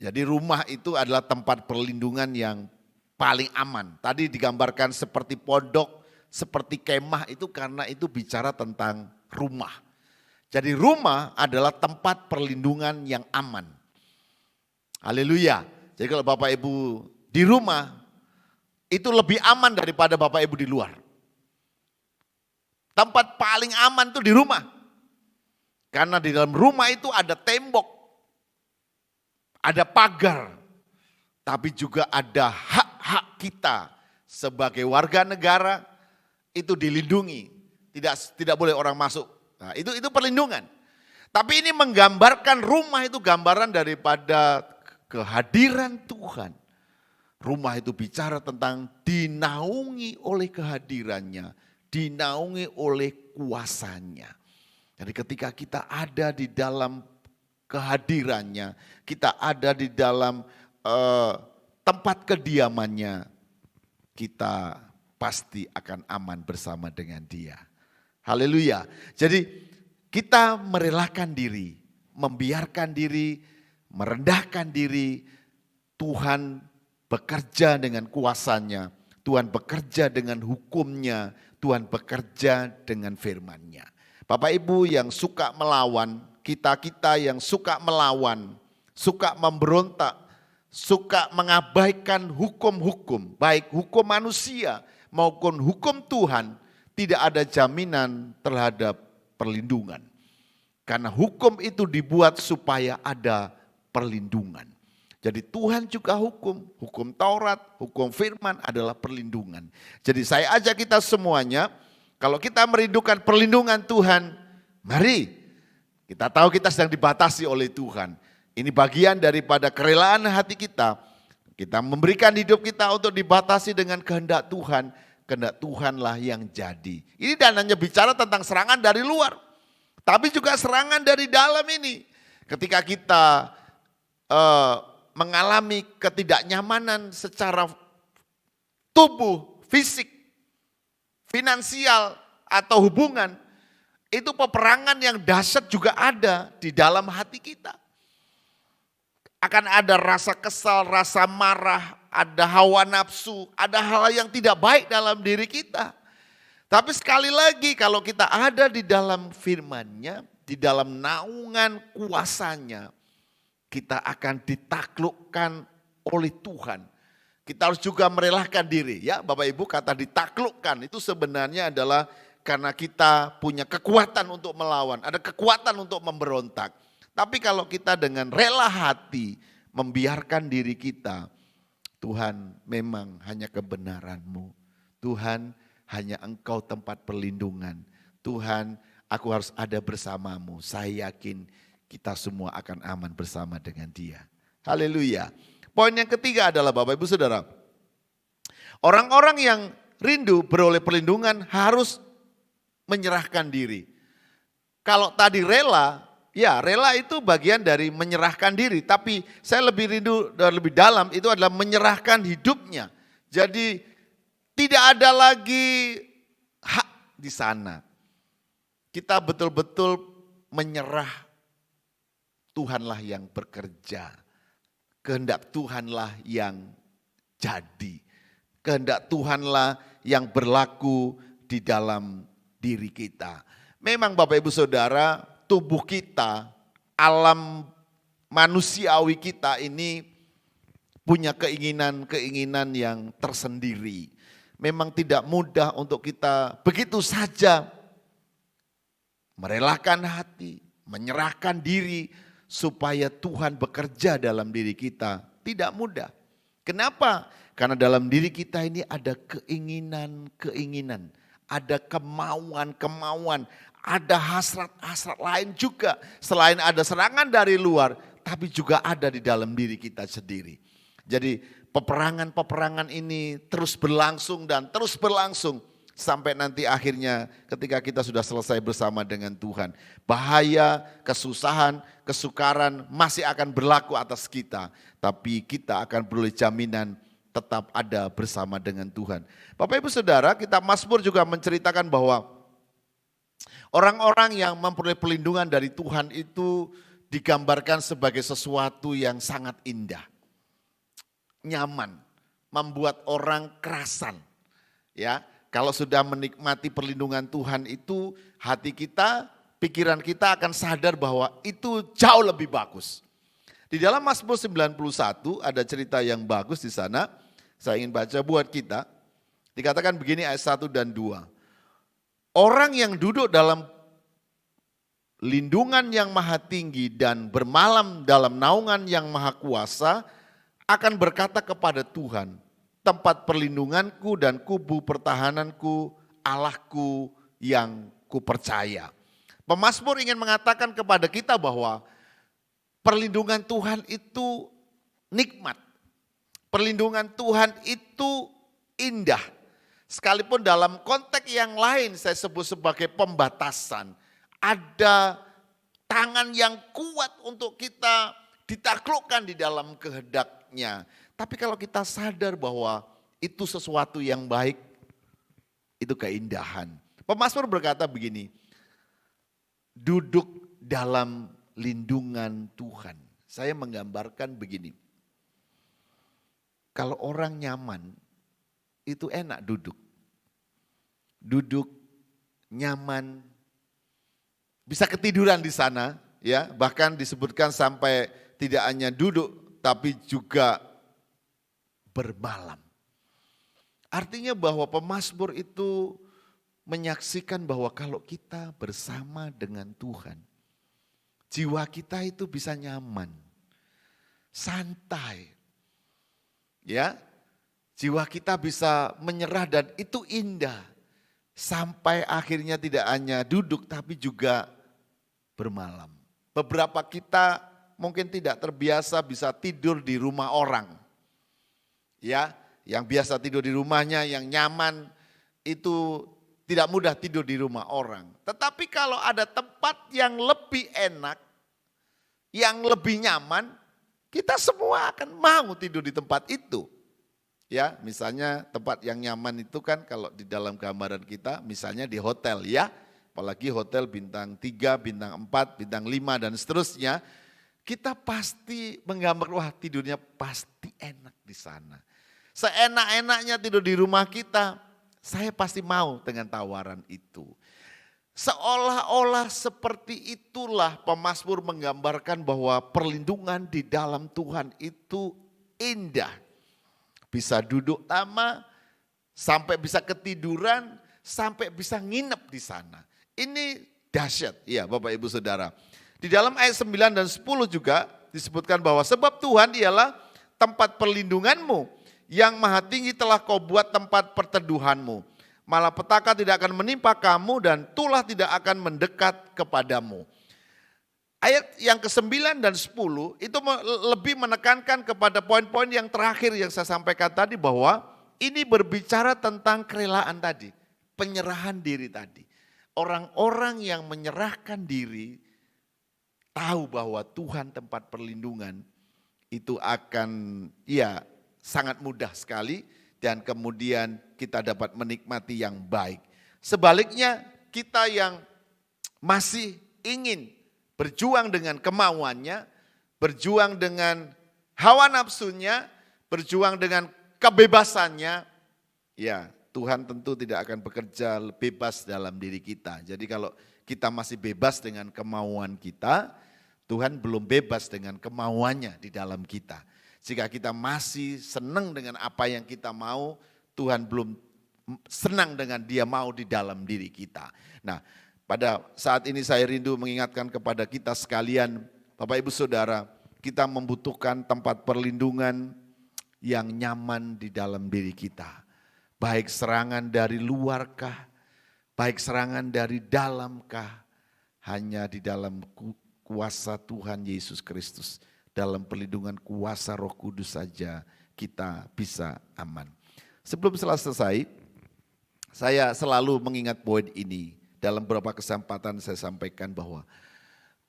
Speaker 2: Jadi rumah itu adalah tempat perlindungan yang paling aman. Tadi digambarkan seperti pondok, seperti kemah itu karena itu bicara tentang rumah. Jadi rumah adalah tempat perlindungan yang aman. Haleluya. Jadi kalau Bapak Ibu di rumah, itu lebih aman daripada Bapak Ibu di luar. Tempat paling aman itu di rumah. Karena di dalam rumah itu ada tembok, ada pagar, tapi juga ada hak-hak kita sebagai warga negara itu dilindungi. Tidak boleh orang masuk. Nah, itu perlindungan. Tapi ini menggambarkan rumah itu gambaran daripada kehadiran Tuhan. Rumah itu bicara tentang dinaungi oleh kehadirannya, dinaungi oleh kuasanya. Jadi ketika kita ada di dalam kehadirannya, kita ada di dalam tempat kediamannya, kita pasti akan aman bersama dengan Dia. Haleluya. Jadi kita merelakan diri, membiarkan diri, merendahkan diri, Tuhan bekerja dengan kuasanya, Tuhan bekerja dengan hukumnya, Tuhan bekerja dengan firman-Nya. Bapak Ibu yang suka melawan, kita-kita yang suka melawan, suka memberontak, suka mengabaikan hukum-hukum, baik hukum manusia maupun hukum Tuhan, tidak ada jaminan terhadap perlindungan. Karena hukum itu dibuat supaya ada perlindungan. Jadi Tuhan juga hukum Taurat, hukum firman adalah perlindungan. Jadi saya ajak kita semuanya, kalau kita merindukan perlindungan Tuhan, mari kita tahu kita sedang dibatasi oleh Tuhan. Ini bagian daripada kerelaan hati kita. Kita memberikan hidup kita untuk dibatasi dengan kehendak Tuhan. Kehendak Tuhanlah yang jadi. Ini dan hanya bicara tentang serangan dari luar. Tapi juga serangan dari dalam ini. Ketika kita mengalami ketidaknyamanan secara tubuh, fisik, finansial, atau hubungan, itu peperangan yang dahsyat juga ada di dalam hati kita. Akan ada rasa kesal, rasa marah, ada hawa nafsu, ada hal yang tidak baik dalam diri kita. Tapi sekali lagi kalau kita ada di dalam firman-Nya, di dalam naungan kuasanya, kita akan ditaklukkan oleh Tuhan. Kita harus juga merelakan diri. Ya Bapak Ibu, kata ditaklukkan itu sebenarnya adalah karena kita punya kekuatan untuk melawan. Ada kekuatan untuk memberontak. Tapi kalau kita dengan rela hati membiarkan diri kita. Tuhan memang hanya kebenaran-Mu. Tuhan hanya Engkau tempat perlindungan. Tuhan aku harus ada bersamamu. Saya yakin kita semua akan aman bersama dengan Dia. Haleluya. Poin yang ketiga adalah Bapak Ibu Saudara. Orang-orang yang rindu beroleh perlindungan harus menyerahkan diri. Kalau tadi rela, Ya, rela itu bagian dari menyerahkan diri, tapi saya lebih rindu dan lebih dalam itu adalah menyerahkan hidupnya. Jadi tidak ada lagi hak di sana. Kita betul-betul menyerah, Tuhanlah yang bekerja. Kehendak Tuhanlah yang jadi. Kehendak Tuhanlah yang berlaku di dalam diri kita. Memang Bapak Ibu Saudara, tubuh kita, alam manusiawi kita ini punya keinginan-keinginan yang tersendiri. Memang tidak mudah untuk kita begitu saja merelakan hati, menyerahkan diri supaya Tuhan bekerja dalam diri kita. Tidak mudah. Kenapa? Karena dalam diri kita ini ada keinginan-keinginan, ada kemauan-kemauan, ada hasrat-hasrat lain juga. Selain ada serangan dari luar, tapi juga ada di dalam diri kita sendiri. Jadi peperangan-peperangan ini terus berlangsung dan terus berlangsung. Sampai nanti akhirnya ketika kita sudah selesai bersama dengan Tuhan. Bahaya, kesusahan, kesukaran masih akan berlaku atas kita. Tapi kita akan beroleh jaminan tetap ada bersama dengan Tuhan. Bapak Ibu Saudara, kitab Mazmur juga menceritakan bahwa orang-orang yang memperoleh perlindungan dari Tuhan itu digambarkan sebagai sesuatu yang sangat indah. Nyaman, membuat orang kerasan. Ya, kalau sudah menikmati perlindungan Tuhan itu, hati kita, pikiran kita akan sadar bahwa itu jauh lebih bagus. Di dalam Mazmur 91 ada cerita yang bagus di sana. Saya ingin baca buat kita. Dikatakan begini ayat 1 dan 2. Orang yang duduk dalam lindungan yang maha tinggi dan bermalam dalam naungan yang maha kuasa akan berkata kepada Tuhan, tempat perlindunganku dan kubu pertahananku, Allahku yang kupercaya. Pemazmur ingin mengatakan kepada kita bahwa perlindungan Tuhan itu nikmat. Perlindungan Tuhan itu indah. Sekalipun dalam konteks yang lain saya sebut sebagai pembatasan. Ada tangan yang kuat untuk kita ditaklukkan di dalam kehendaknya. Tapi kalau kita sadar bahwa itu sesuatu yang baik, itu keindahan. Pemazmur berkata begini, duduk dalam lindungan Tuhan. Saya menggambarkan begini, kalau orang nyaman, itu enak duduk. Duduk, nyaman, bisa ketiduran di sana, ya. Bahkan disebutkan sampai tidak hanya duduk, tapi juga bermalam. Artinya bahwa pemazmur itu menyaksikan bahwa kalau kita bersama dengan Tuhan, jiwa kita itu bisa nyaman, santai. Ya, jiwa kita bisa menyerah dan itu indah. Sampai akhirnya tidak hanya duduk tapi juga bermalam. Beberapa kita mungkin tidak terbiasa bisa tidur di rumah orang. Ya, yang biasa tidur di rumahnya, yang nyaman itu tidak mudah tidur di rumah orang. Tetapi kalau ada tempat yang lebih enak, yang lebih nyaman, kita semua akan mau tidur di tempat itu. Ya, misalnya tempat yang nyaman itu kan kalau di dalam gambaran kita misalnya di hotel ya. Apalagi hotel bintang 3, bintang 4, bintang 5 dan seterusnya. Kita pasti menggambar, wah tidurnya pasti enak di sana. Seenak-enaknya tidur di rumah kita, saya pasti mau dengan tawaran itu. Seolah-olah seperti itulah pemazmur menggambarkan bahwa perlindungan di dalam Tuhan itu indah. Bisa duduk lama, sampai bisa ketiduran, sampai bisa nginep di sana. Ini dahsyat ya Bapak Ibu Saudara. Di dalam ayat 9 dan 10 juga disebutkan bahwa sebab Tuhan ialah tempat perlindunganmu, yang maha tinggi telah kau buat tempat perteduhanmu. Malapetaka tidak akan menimpa kamu dan tulah tidak akan mendekat kepadamu. Ayat yang ke-9 dan 10 itu lebih menekankan kepada poin-poin yang terakhir yang saya sampaikan tadi bahwa ini berbicara tentang kerelaan tadi, penyerahan diri tadi. Orang-orang yang menyerahkan diri tahu bahwa Tuhan tempat perlindungan, itu akan sangat mudah sekali dan kemudian kita dapat menikmati yang baik. Sebaliknya kita yang masih ingin berjuang dengan kemauannya, berjuang dengan hawa nafsunya, berjuang dengan kebebasannya, ya Tuhan tentu tidak akan bekerja bebas dalam diri kita. Jadi kalau kita masih bebas dengan kemauan kita, Tuhan belum bebas dengan kemauannya di dalam kita. Jika kita masih senang dengan apa yang kita mau, Tuhan belum senang dengan Dia mau di dalam diri kita. Nah, pada saat ini saya rindu mengingatkan kepada kita sekalian, Bapak Ibu Saudara, kita membutuhkan tempat perlindungan yang nyaman di dalam diri kita. Baik serangan dari luarkah, baik serangan dari dalamkah, hanya di dalam kuasa Tuhan Yesus Kristus, dalam perlindungan kuasa Roh Kudus saja kita bisa aman. Sebelum selesai, saya selalu mengingat poin ini. Dalam beberapa kesempatan saya sampaikan bahwa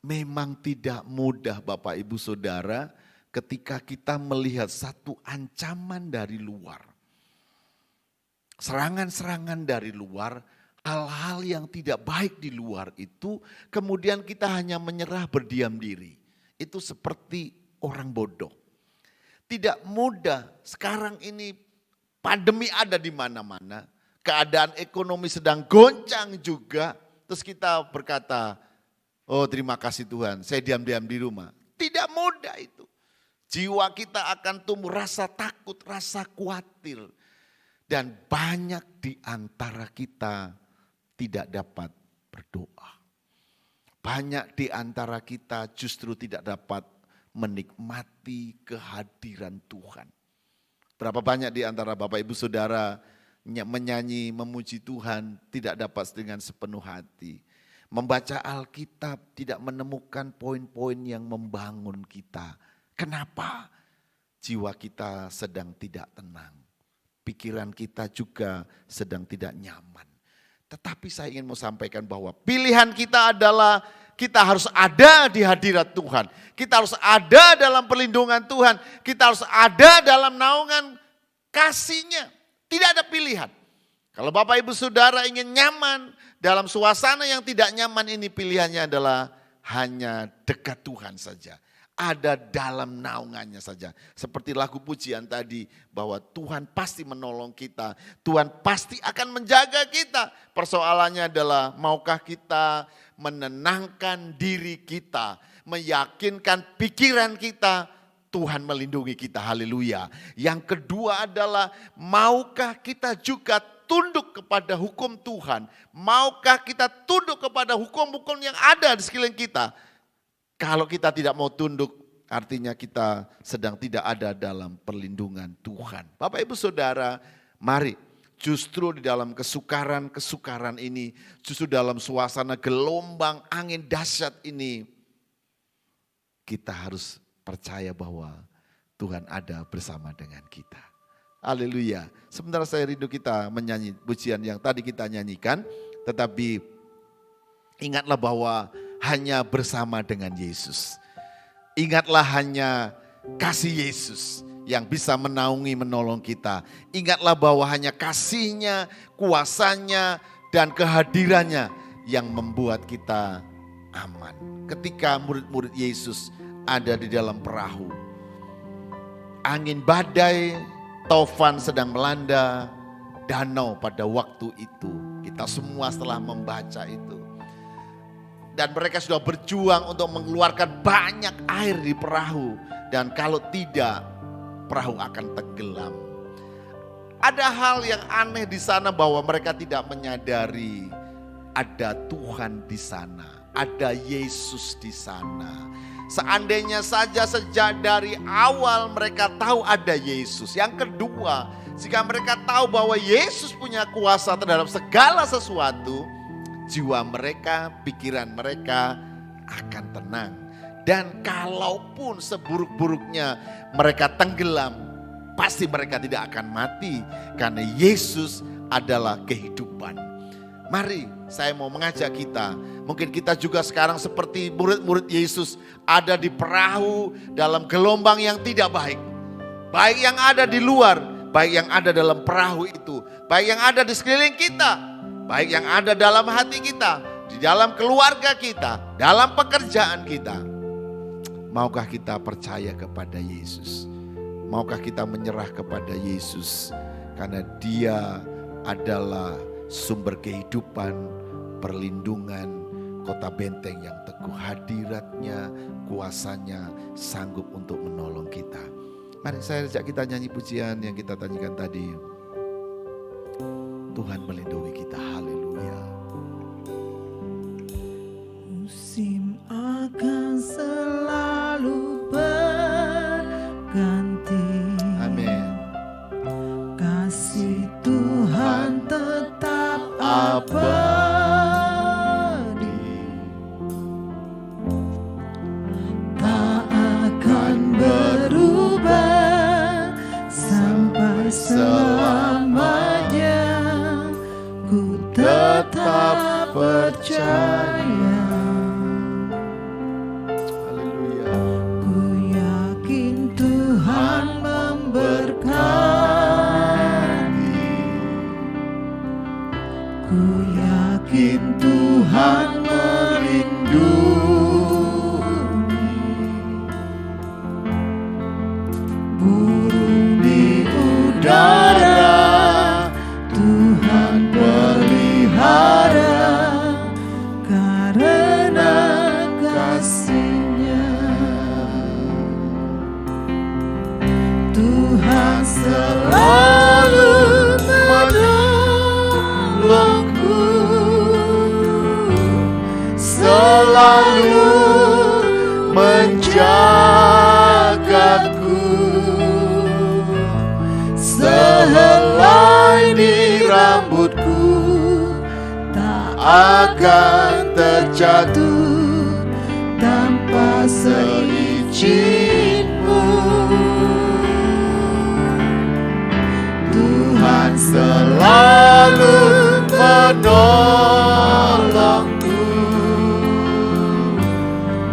Speaker 2: memang tidak mudah Bapak Ibu Saudara ketika kita melihat satu ancaman dari luar. Serangan-serangan dari luar, hal-hal yang tidak baik di luar itu, kemudian kita hanya menyerah berdiam diri. Itu seperti orang bodoh. Tidak mudah, sekarang ini pandemi ada di mana-mana, keadaan ekonomi sedang goncang juga, terus kita berkata, oh terima kasih Tuhan, saya diam-diam di rumah. Tidak mudah itu. Jiwa kita akan tumbuh rasa takut, rasa khawatir. Dan banyak di antara kita tidak dapat berdoa. Banyak di antara kita justru tidak dapat menikmati kehadiran Tuhan. Berapa banyak di antara Bapak Ibu Saudara menyanyi, memuji Tuhan tidak dapat dengan sepenuh hati. Membaca Alkitab tidak menemukan poin-poin yang membangun kita. Kenapa? Jiwa kita sedang tidak tenang. Pikiran kita juga sedang tidak nyaman. Tetapi saya ingin mau sampaikan bahwa pilihan kita adalah kita harus ada di hadirat Tuhan. Kita harus ada dalam perlindungan Tuhan. Kita harus ada dalam naungan kasih-Nya. Tidak ada pilihan. Kalau Bapak Ibu Saudara ingin nyaman dalam suasana yang tidak nyaman ini, pilihannya adalah hanya dekat Tuhan saja. Ada dalam naungannya saja. Seperti lagu pujian tadi, bahwa Tuhan pasti menolong kita. Tuhan pasti akan menjaga kita. Persoalannya adalah maukah kita menenangkan diri kita, meyakinkan pikiran kita, Tuhan melindungi kita, haleluya. Yang kedua adalah maukah kita juga tunduk kepada hukum Tuhan. Maukah kita tunduk kepada hukum-hukum yang ada di sekeliling kita. Kalau kita tidak mau tunduk, artinya kita sedang tidak ada dalam perlindungan Tuhan. Bapak Ibu Saudara, mari justru di dalam kesukaran ini, justru dalam suasana gelombang angin dahsyat ini, kita harus percaya bahwa Tuhan ada bersama dengan kita. Haleluya. Sementara saya rindu kita menyanyi pujian yang tadi kita nyanyikan, tetapi ingatlah bahwa hanya bersama dengan Yesus. Ingatlah hanya kasih Yesus yang bisa menaungi, menolong kita. Ingatlah bahwa hanya kasih-Nya, kuasa-Nya, dan kehadirannya yang membuat kita aman. Ketika murid-murid Yesus ada di dalam perahu, angin badai, taufan sedang melanda danau pada waktu itu. Kita semua setelah membaca itu. Dan mereka sudah berjuang untuk mengeluarkan banyak air di perahu. Dan kalau tidak, perahu akan tenggelam. Ada hal yang aneh di sana bahwa mereka tidak menyadari ada Tuhan di sana. Ada Yesus di sana. Seandainya saja sejak dari awal mereka tahu ada Yesus. Yang kedua, jika mereka tahu bahwa Yesus punya kuasa terhadap segala sesuatu, jiwa mereka, pikiran mereka akan tenang. Dan kalaupun seburuk-buruknya mereka tenggelam, pasti mereka tidak akan mati. Karena Yesus adalah kehidupan. Mari saya mau mengajak kita. Mungkin kita juga sekarang seperti murid-murid Yesus ada di perahu dalam gelombang yang tidak baik. Baik yang ada di luar, baik yang ada dalam perahu itu. Baik yang ada di sekeliling kita, baik yang ada dalam hati kita, di dalam keluarga kita, dalam pekerjaan kita. Maukah kita percaya kepada Yesus? Maukah kita menyerah kepada Yesus? Karena Dia adalah sumber kehidupan, perlindungan, kota benteng yang teguh, hadiratnya, kuasanya sanggup untuk menolong kita. Mari saya ajak kita nyanyi pujian yang kita tanyakan tadi. Tuhan melindungi kita, haleluya.
Speaker 1: Musim akan selalu berganti.
Speaker 2: Amin.
Speaker 1: Kasih Tuhan tetap abadi, tak akan berubah sampai selamanya. Ku tetap percaya.
Speaker 2: Haleluya.
Speaker 1: Ku yakin Tuhan memberkati. Ku yakin Tuhan melindungi. Burung di udara Tuhan pelihara karena kasih-Nya. Tuhan selalu menolongku, selalu menjagaku. Sehelai di rambutku tak akan terjatuh tanpa seizin-Mu. Tuhan selalu menolongku,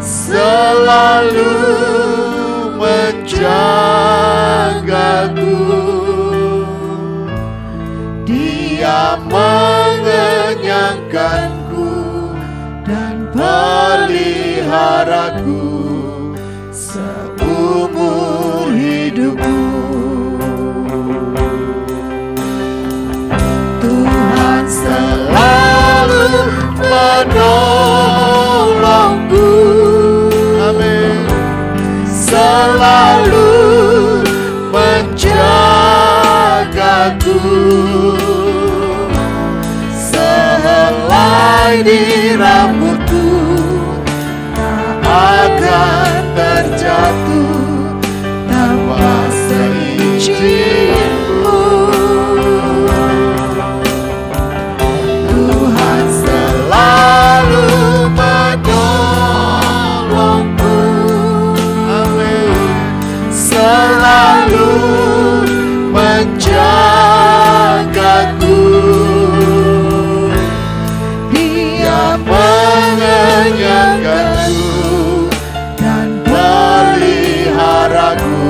Speaker 1: selalu menjagaku. Dia mengenyangkanku dan peliharaku seumur hidupku. Tuhan selalu menolongku, amin, selalu menjagaku. Sehelai di rambutku tak akan terjatuh tanpa seizin-Mu. Tuhan selalu menolongku, amin, selalu menjagaku. Dia mengenyangkanku dan peliharaku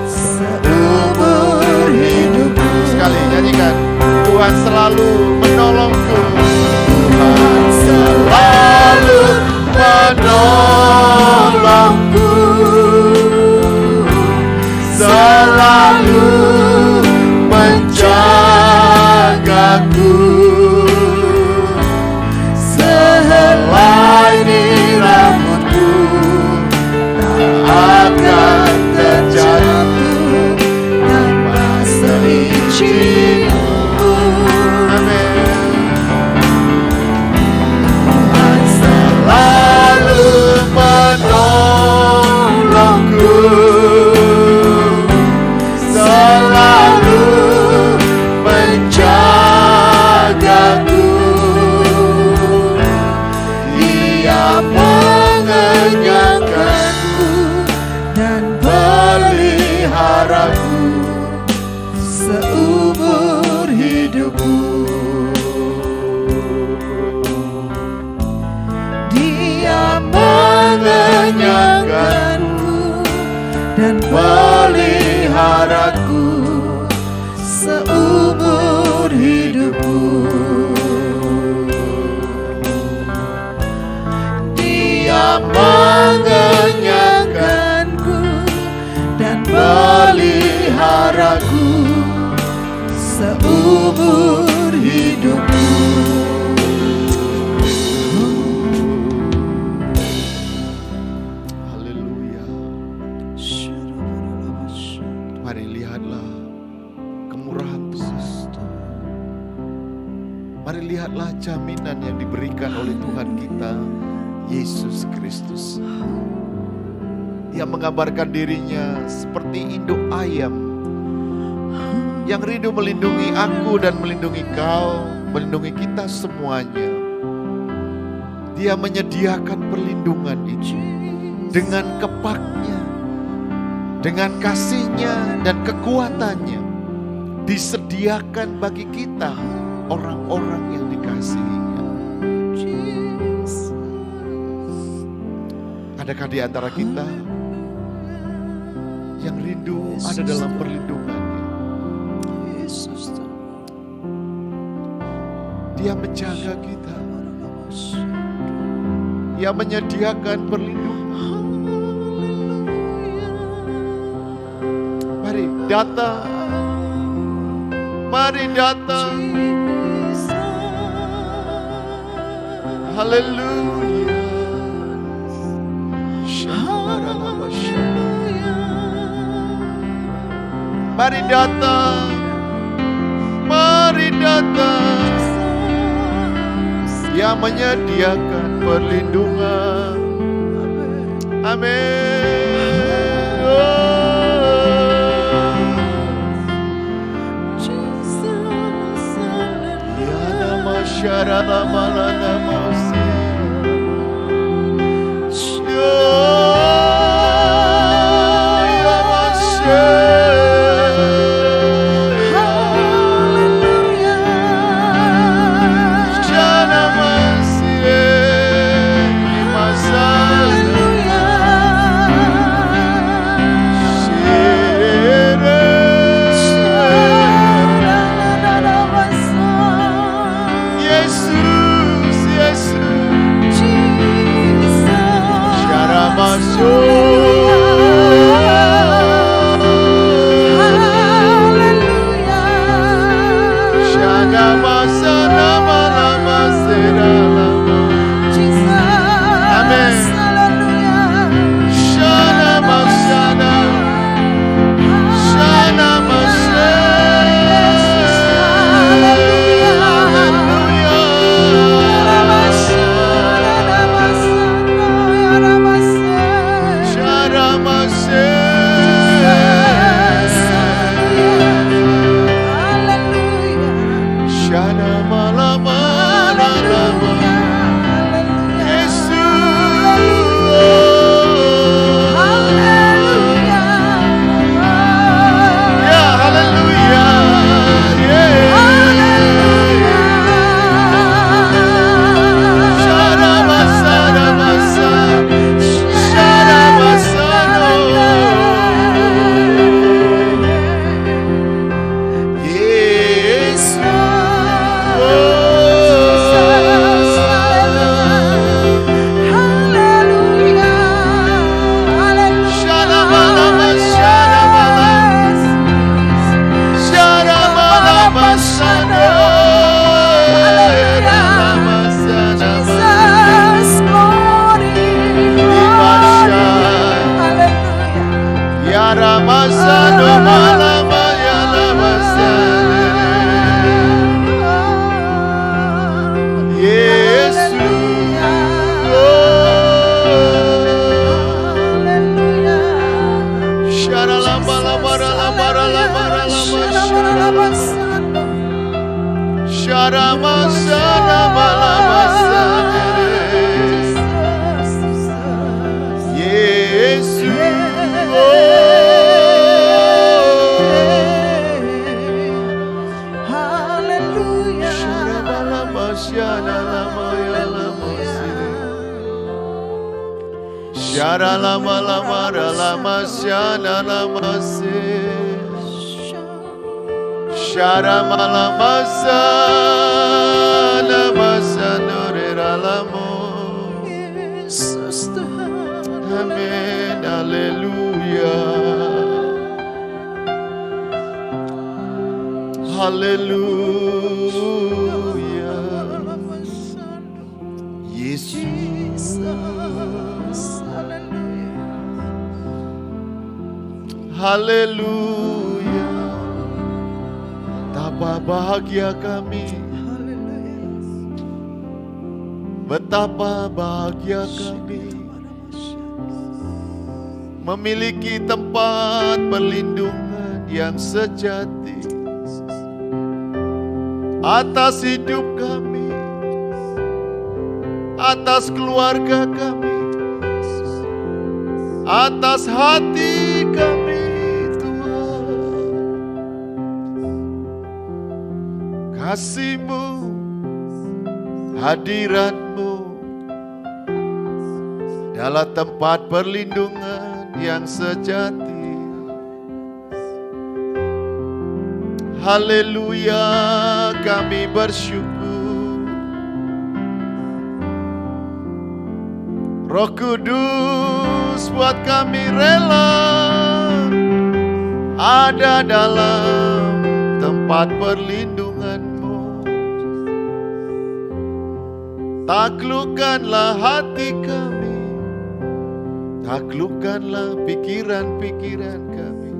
Speaker 1: seumur hidupku.
Speaker 2: Sekali nyanyikan. Tuhan selalu menolongku.
Speaker 1: Tuhan selalu menolongku, selalu menjagaku. Sehelai di rambutku tak akan terjatuh tanpa seizin-Mu. Amin. Tuhan selalu menolongku, selalu menjagaku. Dia mengenyangkanku dan peliharaku seumur peliharaku seumur hidupku. Dia mengenyangkanku dan peliharaku seumur hidupku.
Speaker 2: Haleluya. Mari lihatlah kemurahan Tuhan. Mari lihatlah jaminan yang diberikan oleh Tuhan kita, Yesus Kristus. Dia menggambarkan dirinya seperti induk ayam yang rindu melindungi aku dan melindungi kau, melindungi kita semuanya. Dia menyediakan perlindungan itu dengan kepaknya, dengan kasihnya dan kekuatannya. Disediakan bagi kita orang-orang yang dikasihinya. Adakah di antara kita yang rindu ada dalam perlindungannya? Dia menjaga kita. Dia menyediakan perlindungan. Mari datang. Mari datang. Haleluya. Mari datang. Mari datang. Dia menyediakan perlindungan. Amin. Ya nama syarana malana mausi. Shara lama lama lama shana lama se. Shara malama sana masanore ralamo.
Speaker 1: Yesus Tuhan.
Speaker 2: Amin, haleluya. Haleluya. Yesus. Haleluya. Betapa bahagia kami. Betapa bahagia kami memiliki tempat perlindungan yang sejati atas hidup kami, atas keluarga kami, atas hati kami, Tuhan. Kasih-Mu, hadirat-Mu adalah tempat perlindungan yang sejati. Haleluya, kami bersyukur. Roh Kudus buat kami rela ada dalam tempat perlindungan-Mu. Taklukkanlah hati kami, taklukkanlah pikiran-pikiran kami,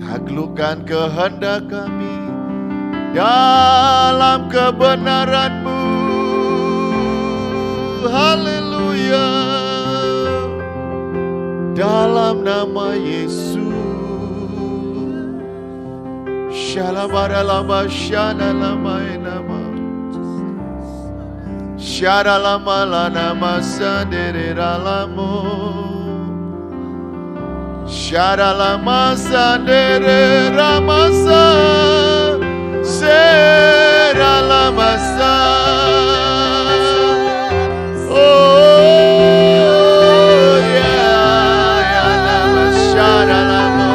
Speaker 2: taklukkan kehendak kami dalam kebenaran-Mu. Haleluya, dalam nama Yesus. Shalabaralama shanalama enama. Sharalama lanama sandere ralamo. Sharalama sandere ramasa. Seralama sa. Oh yeah, nama sharalama.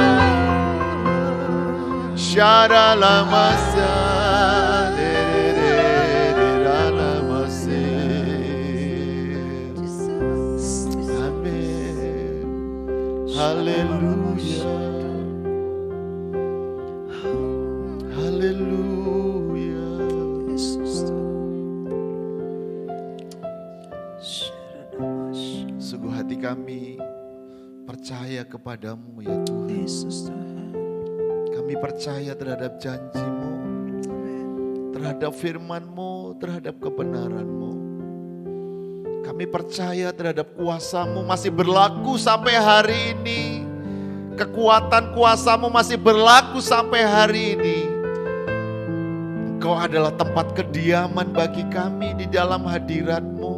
Speaker 2: Sharalama sa. Haleluya, haleluya. Sungguh hati kami percaya kepadamu ya Tuhan. Kami percaya terhadap janji-Mu, terhadap firman-Mu, terhadap kebenaran-Mu. Kami percaya terhadap kuasa-Mu masih berlaku sampai hari ini. Kekuatan kuasa-Mu masih berlaku sampai hari ini. Engkau adalah tempat kediaman bagi kami di dalam hadirat-Mu.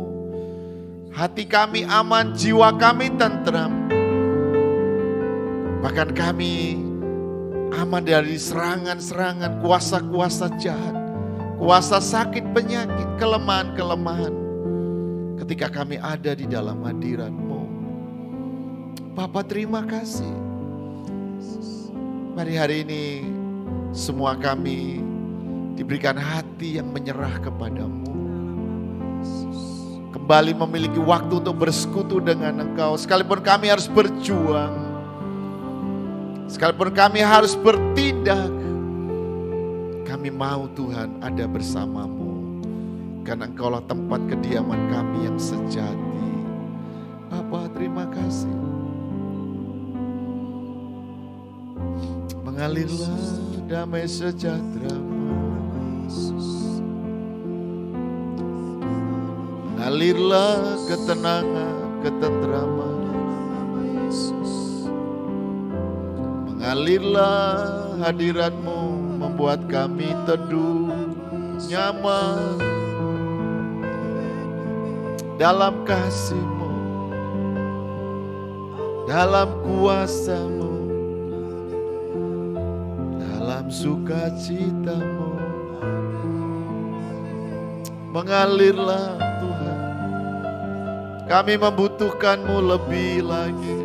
Speaker 2: Hati kami aman, jiwa kami tentram. Bahkan kami aman dari serangan-serangan kuasa-kuasa jahat, kuasa sakit, penyakit, kelemahan-kelemahan. Ketika kami ada di dalam hadirat-Mu. Bapa, terima kasih. Mari hari ini semua kami diberikan hati yang menyerah kepadamu. Kembali memiliki waktu untuk bersekutu dengan Engkau. Sekalipun kami harus berjuang, sekalipun kami harus bertindak, kami mau Tuhan ada bersama-Mu. Karena Engkaulah tempat kediaman kami yang sejati. Bapa, terima kasih. Mengalirlah damai sejahtera-Mu. Mengalirlah ketenangan, ketentraman. Mengalirlah hadirat-Mu membuat kami teduh, nyaman dalam kasih-Mu, dalam kuasa-Mu, dalam sukacita-Mu. Mengalirlah Tuhan Kami membutuhkan-Mu lebih lagi.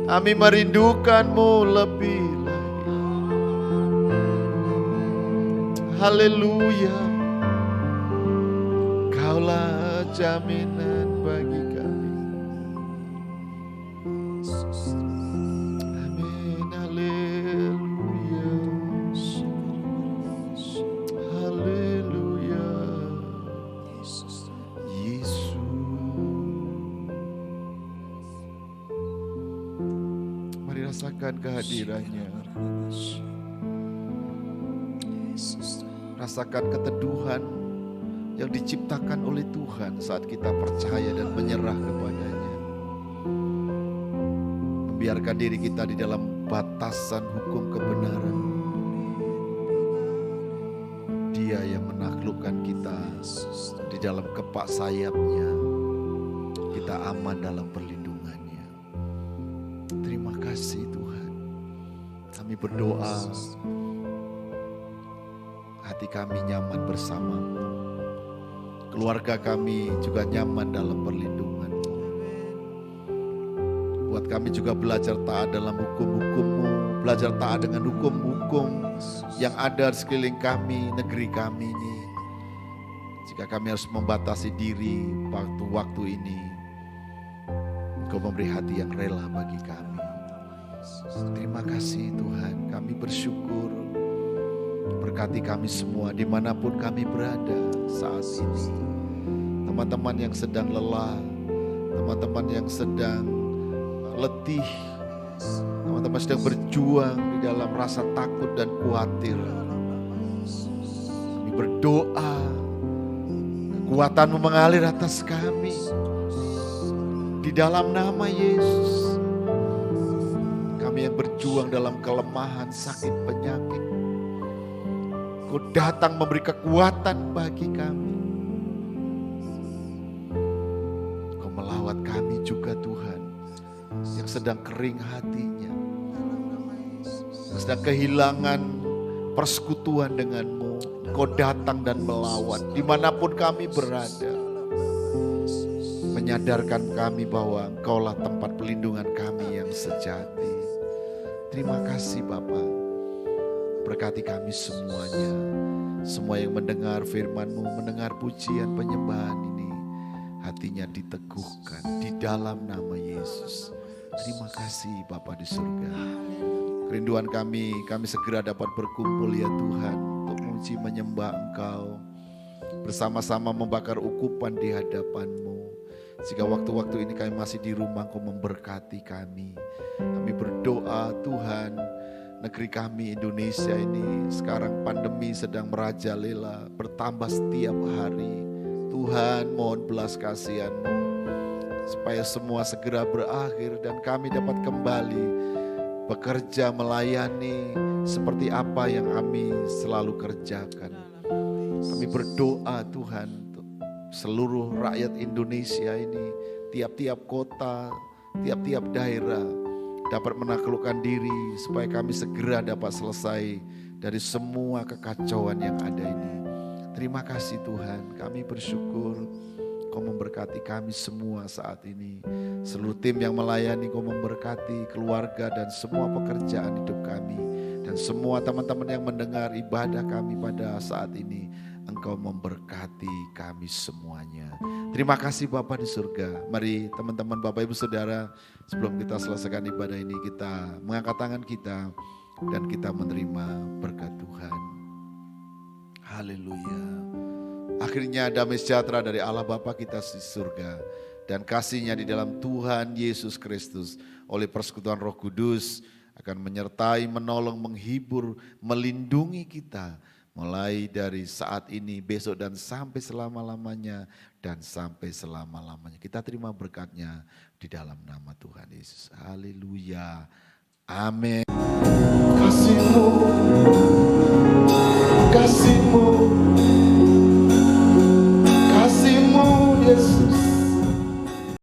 Speaker 2: Kami merindukan-Mu lebih lagi. Haleluya. Kaulah jaminan bagi kami. Amin. Haleluya. Haleluya. Yesus. Mari rasakan kehadirannya. Rasakan keteduhan yang diciptakan oleh Tuhan saat kita percaya dan menyerah kepadanya. Membiarkan diri kita di dalam batasan hukum kebenaran. Dia yang menaklukkan kita di dalam kepak sayapnya. Kita aman dalam perlindungannya. Terima kasih Tuhan. Kami berdoa hati kami nyaman bersama-Mu. Keluarga kami juga nyaman dalam perlindungan-Mu. Buat kami juga belajar taat dalam hukum-hukum-Mu, belajar taat dengan hukum-hukum yang ada di sekeliling kami, negeri kami ini. Jika kami harus membatasi diri waktu-waktu ini, Engkau memberi hati yang rela bagi kami. Terima kasih Tuhan, kami bersyukur. Berkati kami semua dimanapun kami berada saat ini. Teman-teman yang sedang lelah, teman-teman yang sedang letih, teman-teman sedang berjuang di dalam rasa takut dan khawatir. Kami berdoa, kekuatan-Mu mengalir atas kami. Di dalam nama Yesus, kami yang berjuang dalam kelemahan, sakit, penyakit, Kau datang memberi kekuatan bagi kami. Kau melawat kami juga Tuhan, yang sedang kering hatinya, yang sedang kehilangan persekutuan dengan-Mu. Kau datang dan melawat dimanapun kami berada. Menyadarkan kami bahwa Engkaulah tempat pelindungan kami yang sejati. Terima kasih Bapa. Berkati kami semuanya. Semua yang mendengar firman-Mu, mendengar pujian penyembahan ini, hatinya diteguhkan di dalam nama Yesus. Terima kasih Bapa di surga. Kerinduan kami segera dapat berkumpul ya Tuhan, untuk memuji menyembah Engkau, bersama-sama membakar ukupan di hadapan-Mu. Jika waktu-waktu ini kami masih di rumah, Kau memberkati kami. Kami berdoa Tuhan, negeri kami Indonesia ini sekarang pandemi sedang merajalela, bertambah setiap hari. Tuhan mohon belas kasihan-Mu supaya semua segera berakhir dan kami dapat kembali bekerja melayani seperti apa yang kami selalu kerjakan. Kami berdoa Tuhan untuk seluruh rakyat Indonesia ini, tiap-tiap kota, tiap-tiap daerah dapat menaklukkan diri supaya kami segera dapat selesai dari semua kekacauan yang ada ini. Terima kasih Tuhan, kami bersyukur Kau memberkati kami semua saat ini. Seluruh tim yang melayani Kau memberkati keluarga dan semua pekerjaan hidup kami. Dan semua teman-teman yang mendengar ibadah kami pada saat ini, Engkau memberkati kami semuanya. Terima kasih Bapa di surga. Mari teman-teman Bapak Ibu Saudara, sebelum kita selesaikan ibadah ini, kita mengangkat tangan kita dan kita menerima berkat Tuhan. Haleluya. Akhirnya damai sejahtera dari Allah Bapa kita di surga dan kasih-Nya di dalam Tuhan Yesus Kristus oleh persekutuan Roh Kudus akan menyertai, menolong, menghibur, melindungi kita mulai dari saat ini, besok dan sampai selama-lamanya dan sampai selama-lamanya. Kita terima berkat-Nya di dalam nama Tuhan Yesus. Haleluya. Amin.
Speaker 3: Kasih-Mu, kasih-Mu